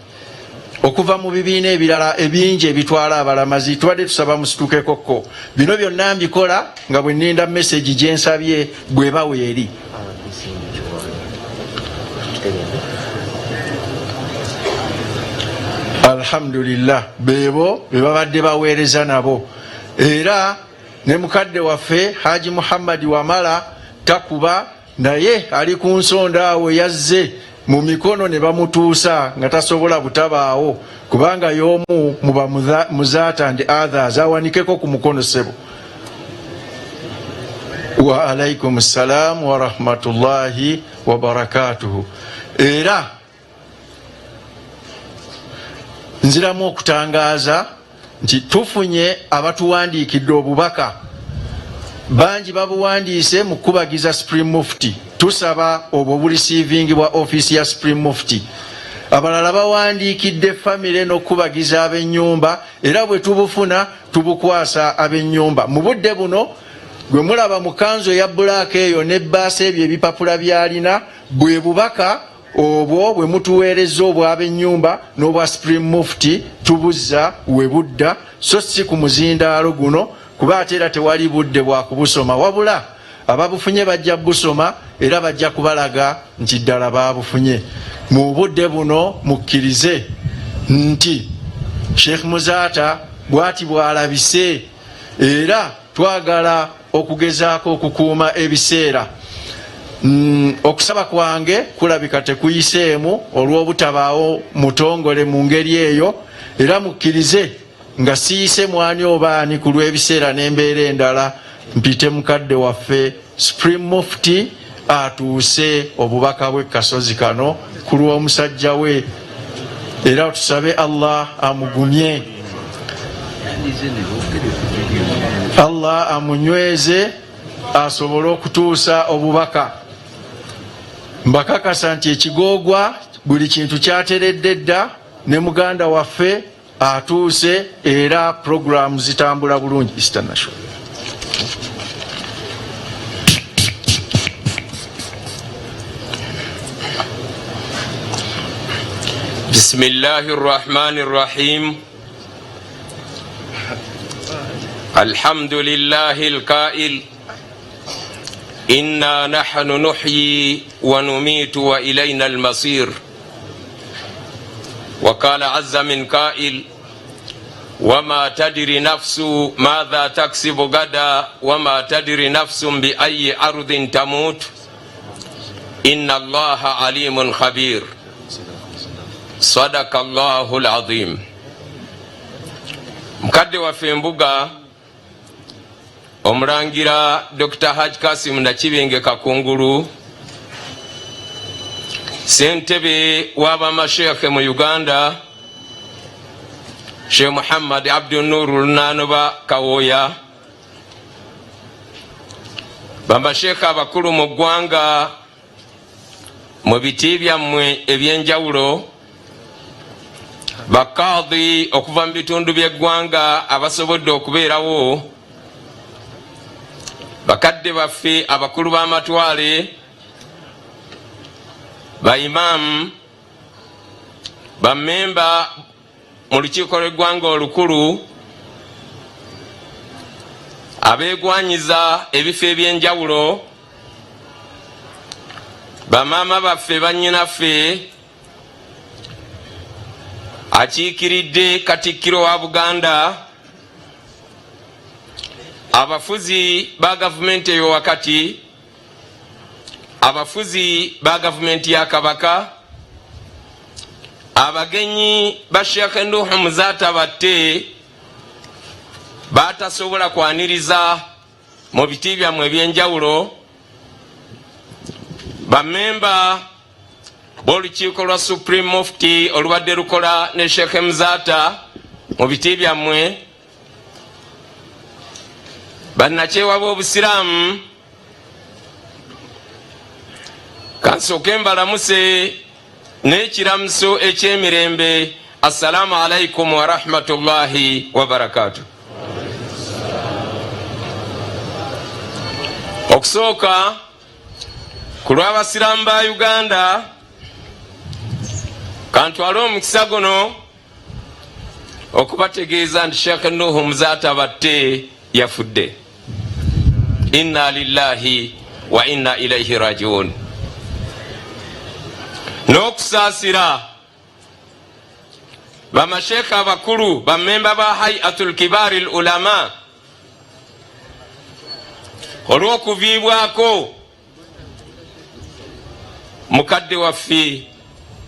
okuva mu bibiina ebirala ebingi ebitwala abalamazi. Tubadde tusaba musitukekoko. Bino byonna mbikola nga bwe nninda message gyensabye bwe baweeri. Alhamdulillah, bebo bebabadde baweereza nabo. Era ne mukadde waffe Haji Muhammad Wamala takuba, naye ali ku nsonda awo yazze mu mikono ne bamutuusa nga tasobola butabaawo, kubanga y'omu muba Muzata and others awanikeko ku mukono. Sebo wa alaikum assalam wa rahmatullahi wa barakatuhu. Era nziramu okutangaaza nti tufunye abatuwandiikidde obubaka bangi, babuwandiise mu kubagiza Supreme Mufti. Tusaba obwo bulisivingibwa office ya Supreme Mufti. Abalala bawandiikidde famire n'okubagiza ab'ennyumba, era bwe tubufuna tubukwasa ab'ennyumba. Mu budde buno gwe mulaba mu kanzu eya bbulaaka eyo n'ebbaasa ebyo ebipapula byalina, bwe bubaka obwo bwe mutuweereza obw'ab'ennyumba n'obwa Supreme Mufti tubuzza we budda, so si ku muzindaalo guno, kuba ate era tewali budde bwa kubusoma, wabula ababufunye bajja busoma era bajja kubalaga nti ddala babufunye. Mu budde buno mukkirize nti Sheikh Muzata bw'ati bw'alabise, era twagala okugezaako okukuuma ebiseera. Okusaba kwange kulabika tekuyiseemu olw'obutabaawo mutongole mu ngeri eyo, era mukkirize nga siyise mwani obaani ku lw'ebiseera n'embeera endala, mpite mukadde waffe Supreme Mufti atuuse obubaka bwe kasozi kano ku lw'omusajja we, era tusabe Allah amugumye, Allah amunyweze asobole okutuusa obubaka. Mbakakasa nti ekigoogwa buli kintu kyateredde dda, ne muganda waffe atuuse era programu zitambula bulungi. International Bismillahir Rahmanir Rahim. Alhamdulillahil Qa'il إنا نحن نحيي ونميت وإلينا المصير. وقال عز من قائل وما تدري نفس ماذا تكسب غدا وما تدري نفس بأي أرض تموت إن الله عليم خبير. صدق الله العظيم. mukadde waffe Embuga Omurangira Dr. Haj Kasim Nakibinge Kakungulu, Sentebe w'abamashekhe mu Uganda, Sheikh Muhammad Abdul Nurul Nanuba Kawoya, bamasheka abakulu mu ggwanga mu biti byammwe ebyenjawulo, bakadhi okuva mu bitundu by'eggwanga abasobodde okubeerawo, bakadde baffe abakulu b'amatwale, baimaamu, bammemba mu lukiiko lw'eggwanga olukulu, abeegwanyiza ebifo ebyenjawulo, bamaama baffe bannyinaffe, akiikiridde Katikkiro wa Buganda, abafuzi ba gavumenti eyo wakati, abafuzi ba gavumenti ya Kabaka, abagenyi ba Sheikh Nuhu Muzata batte batasobola kwaniriza mu biti byammwe ebyenjawulo, bammemba b'olukiiko lwa Supreme Mufti olubadde lukola ne Sheikh Muzata mu biti byammwe, bannakyewa b'obusiraamu, kansooke mbalamuse n'ekiramuso ekyemirembe. Assalamu alaikum wa rahmatullahi wa barakatuh. Okusooka ku lw'abasiraamu ba Uganda, kantwale omukisa guno okubategeeza nti Sheikh Nuhu Muzata batte yafudde. Inna lillahi wa inna ilaihi rajiun. N'okusaasira bamasheeka abakulu, bammemba ba Hayatul Kibari al Ulama olw'okuviibwako mukadde waffe,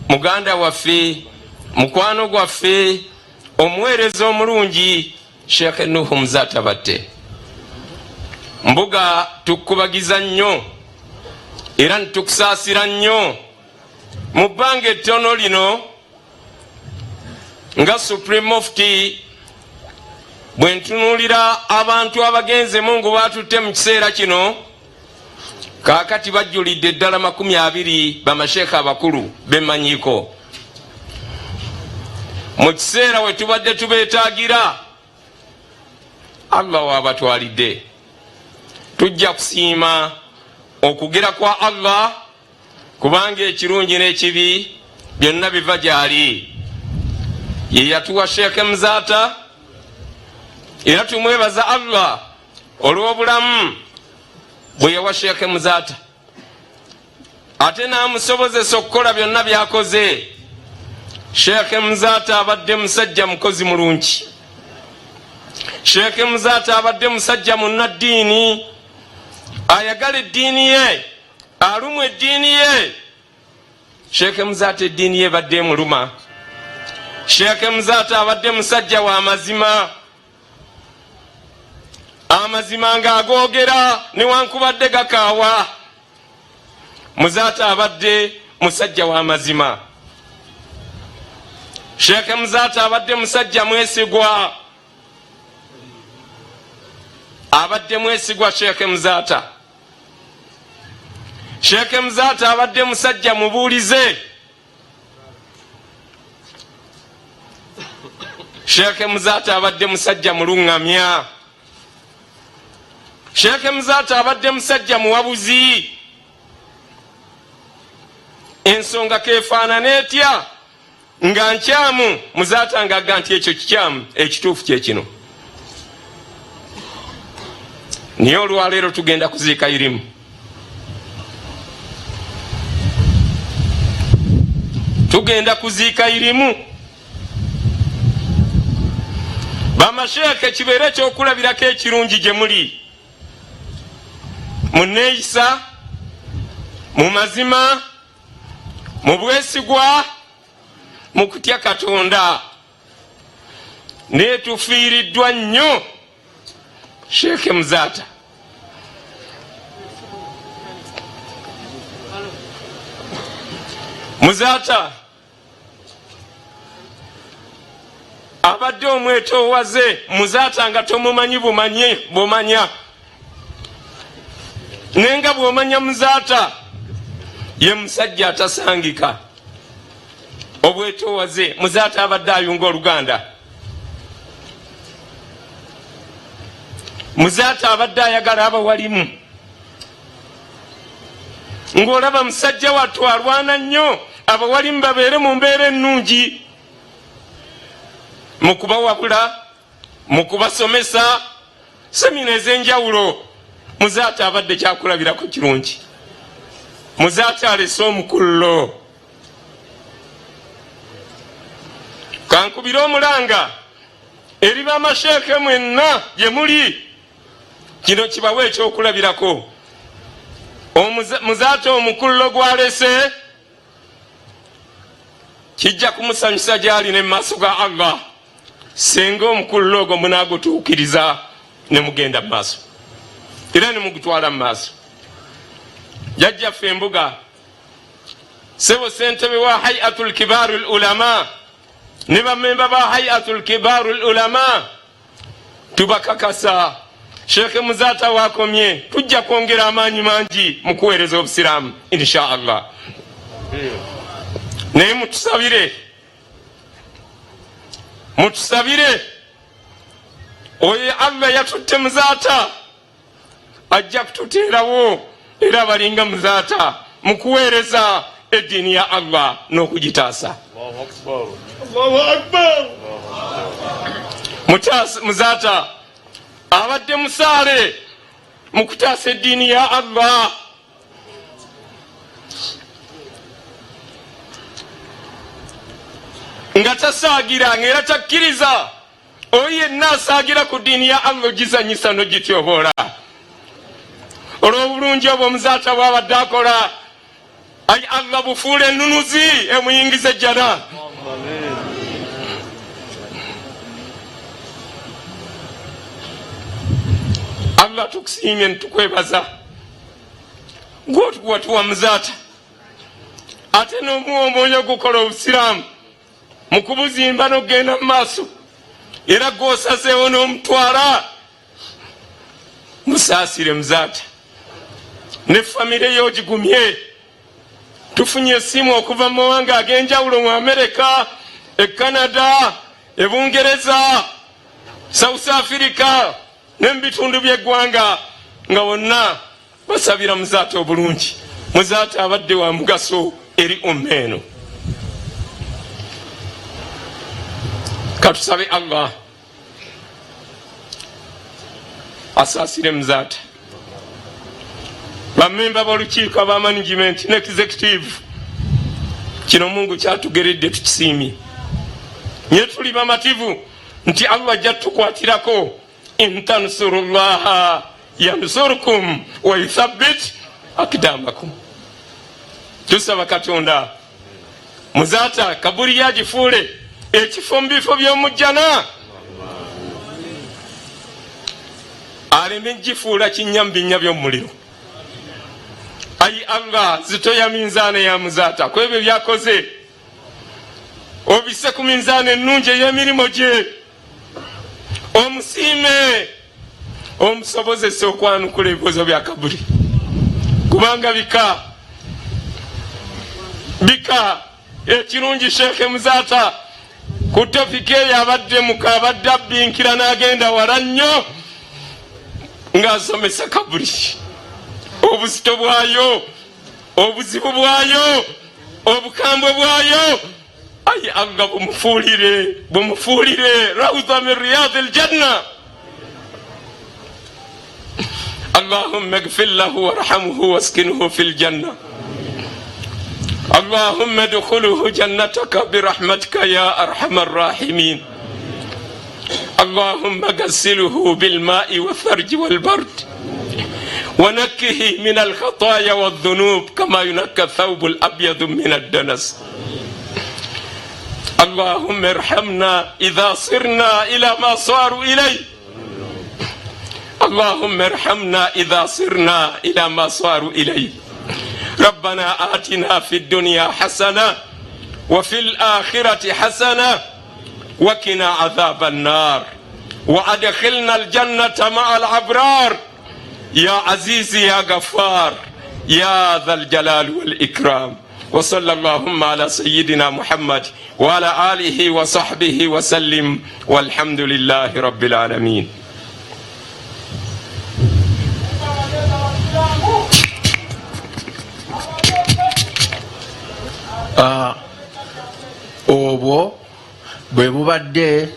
muganda waffe, mukwano gwaffe, omuweereza omulungi Sheikh Nuhu Muzata batte. Mbuga tukubagiza nnyo era nitukusaasira nnyo mu bbanga ettono lino nga Supreme Mufti bwe ntunuulira abantu abagenze Mungu batutte mu kiseera kino, kaakati bajjulidde ddala 20 bamasheeka abakulu bemmanyiiko. Mu kiseera we tubadde tubeetaagira, Allah waabatwalidde. Tujja kusiima okugera kwa Allah, kubanga ekirungi n'ekibi byonna biva gy'ali. Ye yatuwa Sheikh Muzata, era tumwebaza Allah olw'obulamu bwe yawa Sheikh Muzata, ate n'amusobozesa okukola byonna by'akoze. Sheikh Muzata abadde musajja mukozi mulungi. Sheikh Muzata abadde musajja munnaddiini, ayagala eddiini ye, alumwa eddiini ye. Sheikh Muzata eddiini ye badde muluma. Sheikh Muzata abadde musajja wa mazima, amazima ng'agoogera newankubadde gakaawa. Muzata abadde musajja wa mazima. Sheikh Muzata abadde musajja mwesigwa, abadde mwesigwa Sheikh Muzata. Sheikh Muzata abadde musajja mubuulize. Sheikh Muzata abadde musajja mulungamya. Sheikh Muzata abadde musajja muwabuzi. Ensonga kefaanana etya nga nkyamu, Muzata ng'agga nti ekyo kikyamu, ekituufu kye kino. Naye olwaleero tugenda kuziika irimu. Tugenda kuziika irimu. Bamasheeke kibeere ekyokulabirako ekirungi gye muli, mu nneeyisa, mu mazima, mu bwesigwa, mu kutya Katonda. Naye tufiiriddwa nnyo Sheikh Muzata. Muzata abadde omwetoowaze muzaata nga tomumanyi bumanya nenga bwomanya muzaata ye musajja atasangika obwetoowaze muzaata abadde ayunga oluganda muzaata abadde ayagala abawalimu ng'olaba musajja wattu alwana nnyo abawalimu babeere mu mbeera ennungi mu kubawabula mu kubasomesa semina ez'enjawulo muzaata abadde kyakulabirako kirungi muzaata alese omukullo kankubira omulanga eri bamasheeke mwenna gye muli kino kibawe ekyokulabirako muzaata omukullo gwalese kijja kumusanyusa gyali ne maaso ga Allah senga omukullo ogwo munagutuukiriza ne mugenda mu maaso era ne mugutwala mu maaso jajjaffe embuga sebo ssentebe wa hayatul kibaru ulama ne bamemba ba hayatul kibaru ulama tubakakasa Sheikh Muzaata wakomye tujja kwongera amaanyi mangi mu kuweereza obusiraamu insha Allah naye mutusabire oyo Allah yatutte Muzaata ajja kututeerawo era balinga Muzaata mu kuweereza eddiini ya Allah n'okugitaasa. Allahu Akbar. Muzaata abadde musaale mu kutaasa eddiini ya Allah nga tasaagira ng'era takkiriza oyo yenna asaagira ku ddiini ya Allah gizanyisa n'ogityoboola olw'obulungi obwo Muzaata bw'abadde akola ayi Allah bufuule ennunuzi emuyingize jjana. Allah tukusiimye ntukwebaza gw'otuwatuwa Muzaata ate n'omuwa omwoyo gukola obusiraamu mu kubuzimba n'okgenda mu maaso era gw'osazeewo n'omutwala musaasire Muzaata ne famire yo gigumye. Tufunye essimu okuva mu mawanga ag'enjawulo mu Amerika, Canada, Bungereza, South Africa ne mu bitundu by'eggwanga nga wonna basabira Muzaata obulungi. Muzaata abadde wa mugaso eri umma eno. Katusabe Allah asaasire Muzaata. Bamemba b'olukiiko aba management ne executive kino Mungu kyatugeredde tukisiimye. Nye tuli bamativu nti Allah ajja tukwatirako in tansurullaha yansurukum wa yuthabbit akdamakum. Tusaba Katonda Muzaata kaburi yagifuule ekifo mu bifo by'omujjana aleme gifuula kinnyambinnya by'omuliro. Ayi Allah zitoya minzaane ya Muzaata ku ebyo byakoze obise ku minzaane ennungi ey'emirimu gye omusiime omusobozese okwanukula ebibuuzo bya kabuli kubanga bika ekirungi Sheikh Muzaata ku topiki eyo abadde abadde abbinkira n'agenda wala nnyo ng'asomesa kabuli obuzito bwayo obuzibu bwayo obukambwe bwayo. Ayi Allah bumufuulire rawda min riyadil janna. Allahumma ighfir lahu warhamhu waskinhu fil janna. Allahumma adkhulhu jannataka birahmatika ya arhamar rahimin. Allahumma ghassilhu bil ma'i wal tharji wal bard ونكه من الخطايا والذنوب كما ينكى الثوب الأبيض من الدنس. اللهم ارحمنا إذا صرنا إلى ما صاروا إليه. اللهم ارحمنا إذا صرنا إلى ما صاروا إليه. ربنا آتنا في الدنيا حسنة وفي الآخرة حسنة وقنا عذاب النار وأدخلنا الجنة مع الأبرار يا عزيز يا غفار يا ذا الجلال والإكرام. وصلى اللهم على سيدنا محمد وعلى آله وصحبه وسلم والحمد لله رب العالمين. obwo bwe bubadde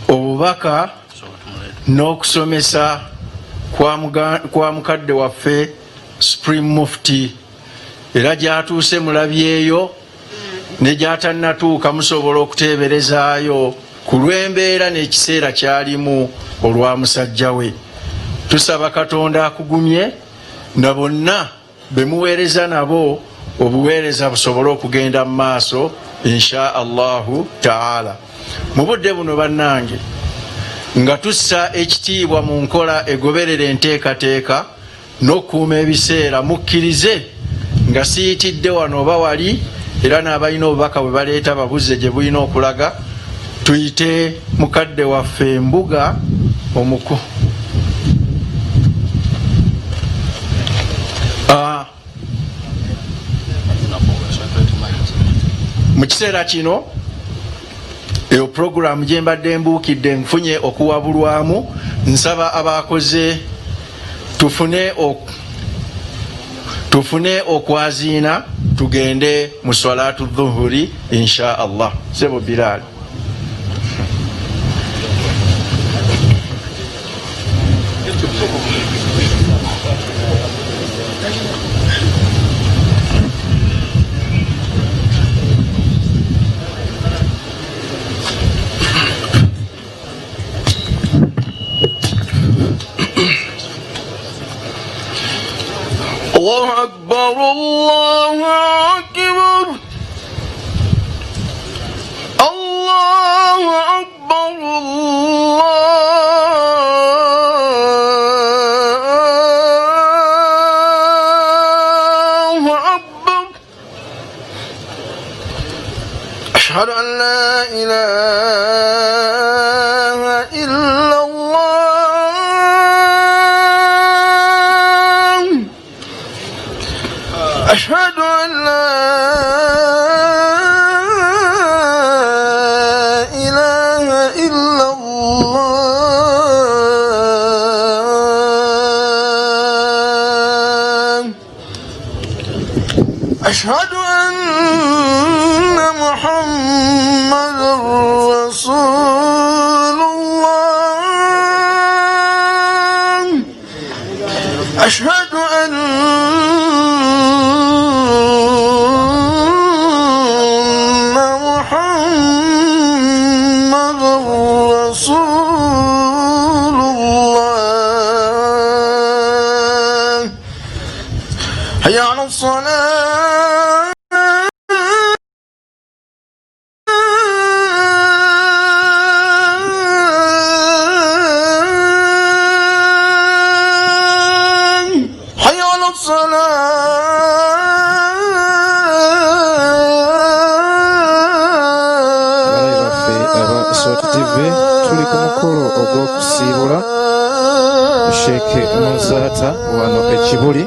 obubaka n'okusomesa kwa mukadde waffe Supreme Mufti, era gyatuuse mulabyeyo ne gyatannatuuka musobola okuteeberezaayo ku lw'embeera n'ekiseera kyalimu olwa musajja we. Tusaba Katonda akugumye na bonna be muweereza nabo obuweereza busobole okugenda mu maaso insha Allahu taala. Mu budde buno bannange nga tussa ekitiibwa mu nkola egoberera enteekateeka n'okuuma ebiseera, mukkirize nga siyitidde wano oba wali, era n'abalina obubaka bwe baleeta babuze gye bulina okulaga, tuyite mukadde waffe Mbuga omuku mu kiseera kino eyo puroguramu gye mbadde mbuukidde nfunye okuwabulwamu. Nsaba abakoze tufune okwaziina tugende mu salatu dhuhuri insha Allah. Sebo Bilal. الله أكبر الله أكبر الله أكبر الله أكبر. أشهد أن لا إله إلا أشهد أن لا إله إلا الله. أشهد أن محمدا رسول الله. أشهد أن حي على الصلاة حي على الصلاة Sheikh Muzata wano ekibuli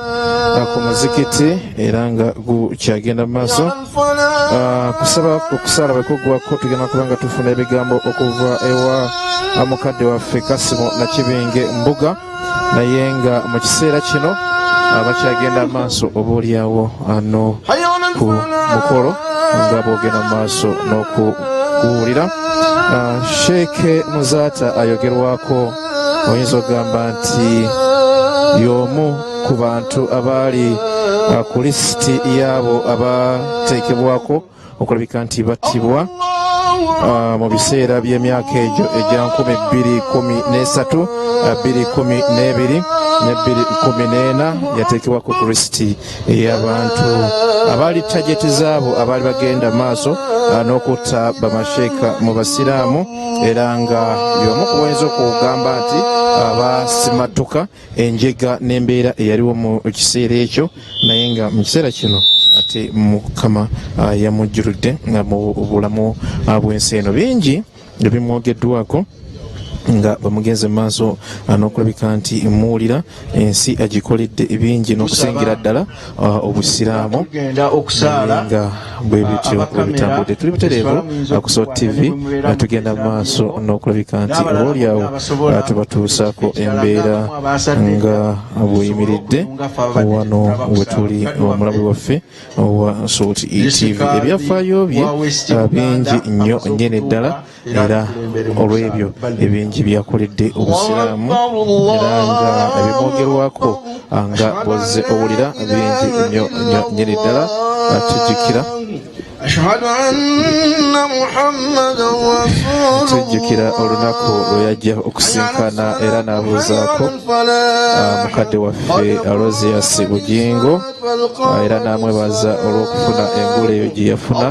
ku muzikiti era nga gukyagenda maaso kusaba okusala bwe kugwako tugenda kubanga tufuna ebigambo okuva ewa mukadde waffe Kasimu Nakibinge Mbuga, naye nga mu kiseera kino bakyagenda maaso obaolyawo ano ku mukolo nga bwogenda maaso n'okuwulira. Sheikh Muzata ayogerwako oyinza ogamba nti y'omu ku bantu abaali ku lisiti yaabo abateekebwako okulabika nti battibwa mu biseera by'emyaka egyo egya 2013, 2012 ne 2014 yateekebwako ku lisiti ey'abantu abaali tageti zaabo abaali bagenda maaso n'okutta bamasheeka mu basiraamu, era nga y'omu ku bayinza okugamba nti abasimatuka enjega n'embeera eyaliwo mu kiseera ekyo, naye nga mu kiseera kino ate Mukama yamujjuludde mu bulamu bw'ensi eno. Bingi ebimwogeddwako nga bamugenze maaso n'okulabika nti muwulira ensi agikoledde ebingi n'okusingira ddala obusiraamu nga bwe bityo bwebitambudde. Tuli butereevu ku SOT TV tugenda maaso n'okulabika nti obaolyawo tubatuusaako embeera nga bweyimiridde wano we tuli omulabe waffe owa SOT TV. Ebyafaayo bye bingi nnyo nnyene ddala era olw'ebyo ebingi byakoledde obusiraamu era nga ebimwogerwako nga bwozze owulira bingi nnyo nnyini ddala tujjukira olunaku lwe yajja okusinkana era n'abuuzaako mukadde waffe Alozias Bugingo era n'amwebaza olw'okufuna engule eyo gye yafuna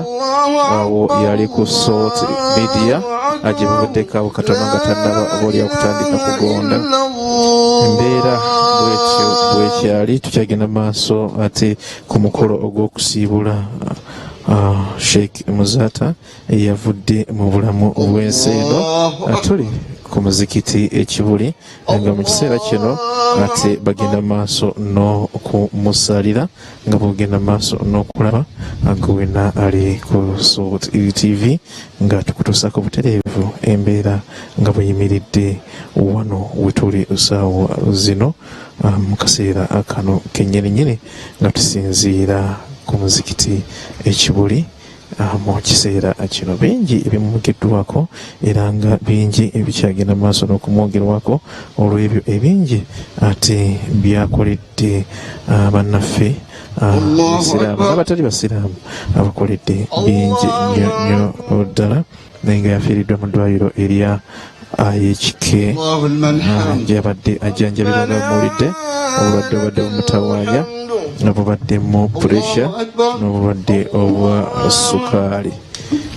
awo yali ku SOT Media gye buvuddeko katono nga tannaba booli okutandika kugonda. Embeera bwetyo bwekyali tukyagenda maaso ate ku mukolo ogw'okusiibula Sheikh Muzata eyavudde mu bulamu obw'ensi eno. Tuli ku muzikiti ekibuli nga mu kiseera kino ate bagenda maaso n'okumusalira nga bwogenda maaso n'okulaba gwena ali ku SOT TV nga tukutuusako butereevu embeera nga bweyimiridde wano wetuli ssaawa zino mu kaseera kano kennyininyini nga tusinziira ku muzikiti ekibuli mu kiseera kino. Bingi ebimwogeddwako era nga bingi ebikyagenda maaso n'okumwogerwako olw'ebyo ebingi ate byakoledde bannaffe abasiraamu n'abatali basiraamu abakoledde bingi nnyo ddala naye nga yafiiriddwa mu ddwaliro erya ayekike gyabadde ajjanjabirwa nga muwulidde obulwadde obadde bumutawaanya n'obubaddemu puresha n'obulwadde obwa sukaali.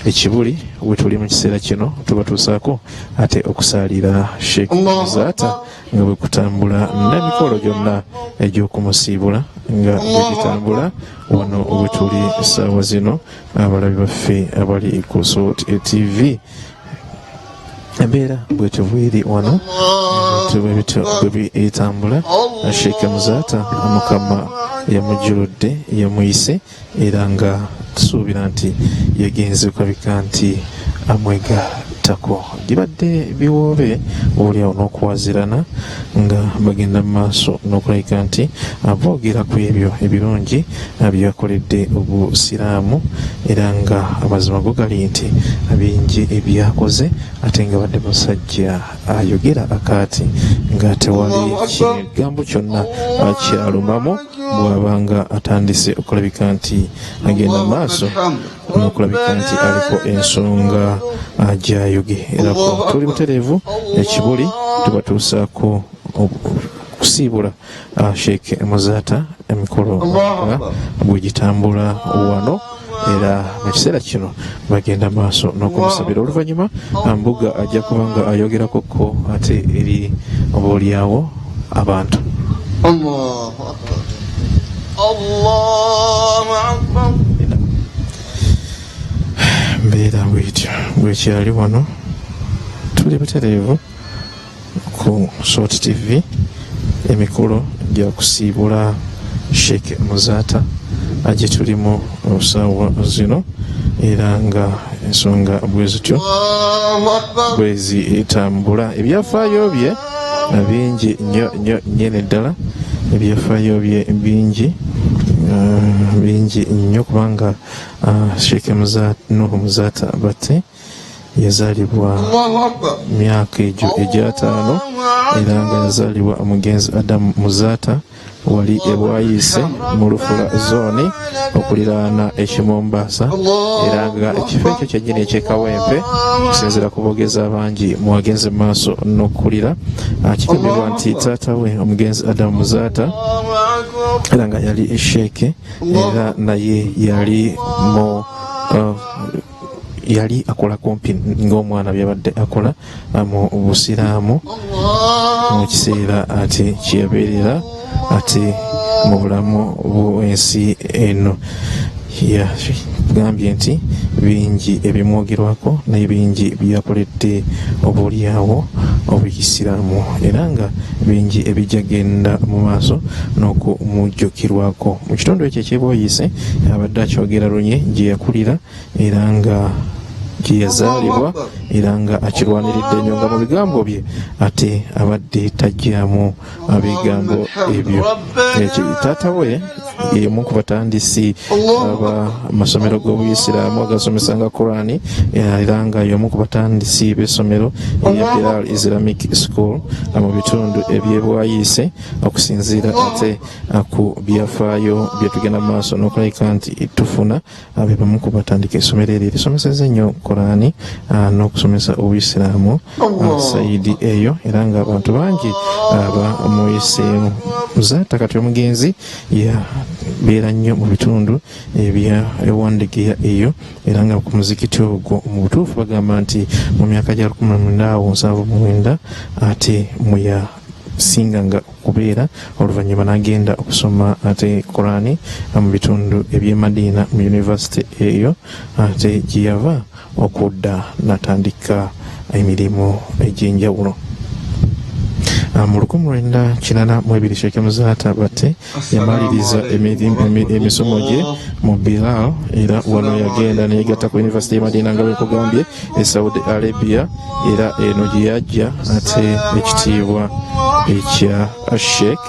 Ekibuli wetuli mu kiseera kino tubatuusaako ate okusaalira Sheikh Muzata nga bwe kutambula n'emikolo gyonna egy'okumusiibula nga bwegitambula wano wetuli essaawa zino abalabi baffe abali ku SOT TV. Embeera bwetyo bweri wano bwe bitambula. Sheikh Muzata Mukama yamujjuludde yamuyise era nga tusuubira nti yagenze okulabika nti amwegattako. Gibadde biwoobe oolyawo n'okuwazirana nga bagenda mu maaso n'okulabika nti boogera ku ebyo ebirungi byakoledde obusiraamu era nga amazima go gali nti bingi ebyakoze ate nga badde musajja ayogera akaati nga tewali kigambo kyonna kyalumamu bw'abanga atandise okulabika nti agenda maaso n'okulabika nti aliko ensonga gy'ayogerako. Tuli butereevu ekibuli tubatuusaako kusiibula Sheikh Muzata emikolo bwegitambula wano era mu kiseera kino bagenda maaso n'okumusabira. Oluvannyuma mbuga ajja kubanga ayogerakoko ate eri obaolyawo abantu. Mbeera bwetyo bwekyali wano tuli butereevu ku SOT TV emikolo gya kusiibula Sheikh Muzata gye tulimu ssaawa zino era nga ensonga bwe zityo bwe zitambula. Ebyafaayo bye bingi nnyo nnyene ddala. Ebyafaayo bye bingi nnyo kubanga Sheikh Muzata Batte yazaalibwa myaka egyo egy'ataano era nga yazaalibwa omugenzi Adam Muzata wali ebwayise mu Lufula zooni okuliraana ekimombasa era nga ekifo ekyo kyennyini ekyekawempe okusinziira ku boogezi abangi mwagenze maaso n'okkulira kigambibwa nti taata we omugenzi Adam Muzata era nga yali esheeke era naye yali akola kumpi ng'omwana byabadde akola mu busiraamu mu kiseera ate kyeyabeerera ate mu bulamu bw'ensi eno. Gambye nti bingi ebimwogerwako n'ebingi byakoledde obuliawo obuyisiraamu era nga bingi ebijagenda mu maaso n'okumujjukirwako mu kitundu ekyo ekyebwoyise abadde akyogera lunye gye yakulira era nga gye yazaalibwa era nga akirwaniridde nnyo nga mu bigambo bye ate abadde tajjaamu bigambo ebyo. Taata we y'omu ku batandisi amasomero g'obuyisiraamu agasomesanga Qurani era nga y'omu ku batandisi b'essomero erya Bilal Islamic School mu bitundu ebyebwayise okusinziira ate ku byafaayo bye tugenda mu maaso n'okulabika nti tufuna be bamu ku batandika essomero eryo erisomeseza ennyo Qurani n'okusomesa obuyisiraamu sayidi eyo era nga abantu bangi abamuyiseemu. Zaata kati omugenzi yabeera nnyo mu bitundu ebyawandegeya eyo era nga ku muzikiti ogwo mu butuufu bagamba nti mu myaka gya 1979 ate muyasinga nga okubeera oluvannyuma n'agenda okusoma ate Qurani mu bitundu eby'e Madina mu yunivasite eyo ate gye yava okudda n'atandika emirimu egy'enjawulo. Mu 1982 Sheikh Muzaata Batte yamaliriza emisomo gye mu Bilal era wano yagenda neyegatta ku University ya Madina nga bwekugambye e Saudi Arabia era eno gye yajja ate ekitiibwa ekya Sheikh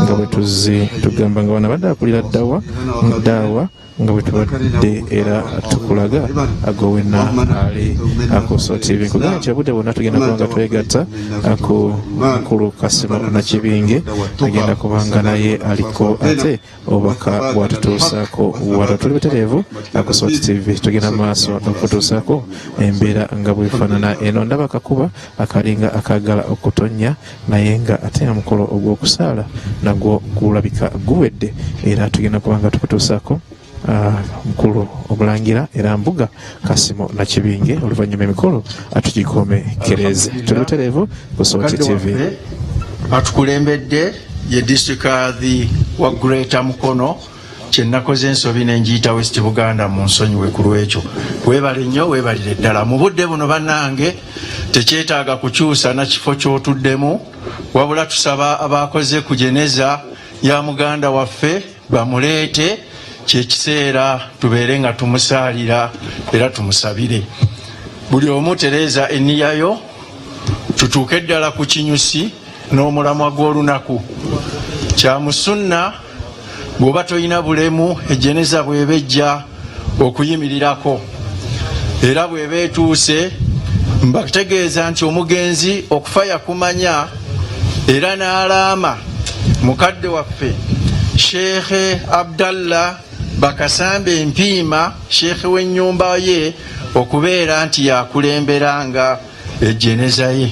nga bwe tuzze tugamba nga wano abadde akulira daawa nga bwe tubadde era tukulaga agowenna ali akuso TV nkugamba nti obudde bwonna tugenda kuba nga twegatta ku mukulu Kasimo Nakibinge agenda kubanga naye aliko ate obaka bwatutuusaako wano tuli butereevu akuso TV tugenda maaso okutuusaako embeera nga bwefaanana eno ndaba akakuba akalinga akagala okutonnya naye nga ate omukolo ogw'okusaala nagwo gulabika guwedde era tugenda kuba nga tukutuusaako mukulu omulangira era mbuga Kasimo Nakibinge oluvannyuma emikolo atugikomekereze. Tuli butereevu ku Soti TV. Atukulembedde ye disitulikaazi wa Greater Mukono kyenakoze ensobi nenjiyita West Buganda mu nsonyiwe ku lwekyo. Weebale nnyo weebalire ddala mu budde buno bannange tekyetaaga kukyusa na kifo ky'otuddemu wabula tusaba abakoze ku jeneza ya muganda waffe bamuleete kyekiseera tubeere nga tumusaalira era tumusabire. Buli omu tereeza enniyayo tutuuke ddala ku kinyusi n'omulamwa gw'olunaku. Kya musunna bw'oba toyina bulemu ejjeneza bw'eba ejja okuyimirirako era bw'eba etuuse mbategeeza nti omugenzi okufa yakumanya era n'alaama mukadde waffe Sheikh Abdallah Bakasambe Mpiima Sheikh w'ennyumba ye okubeera nti yakulemberanga ejjeneza ye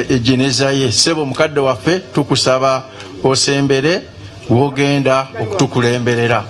ejjeneza ye. Ssebo mukadde waffe tukusaba osembere w'ogenda okutukulemberera.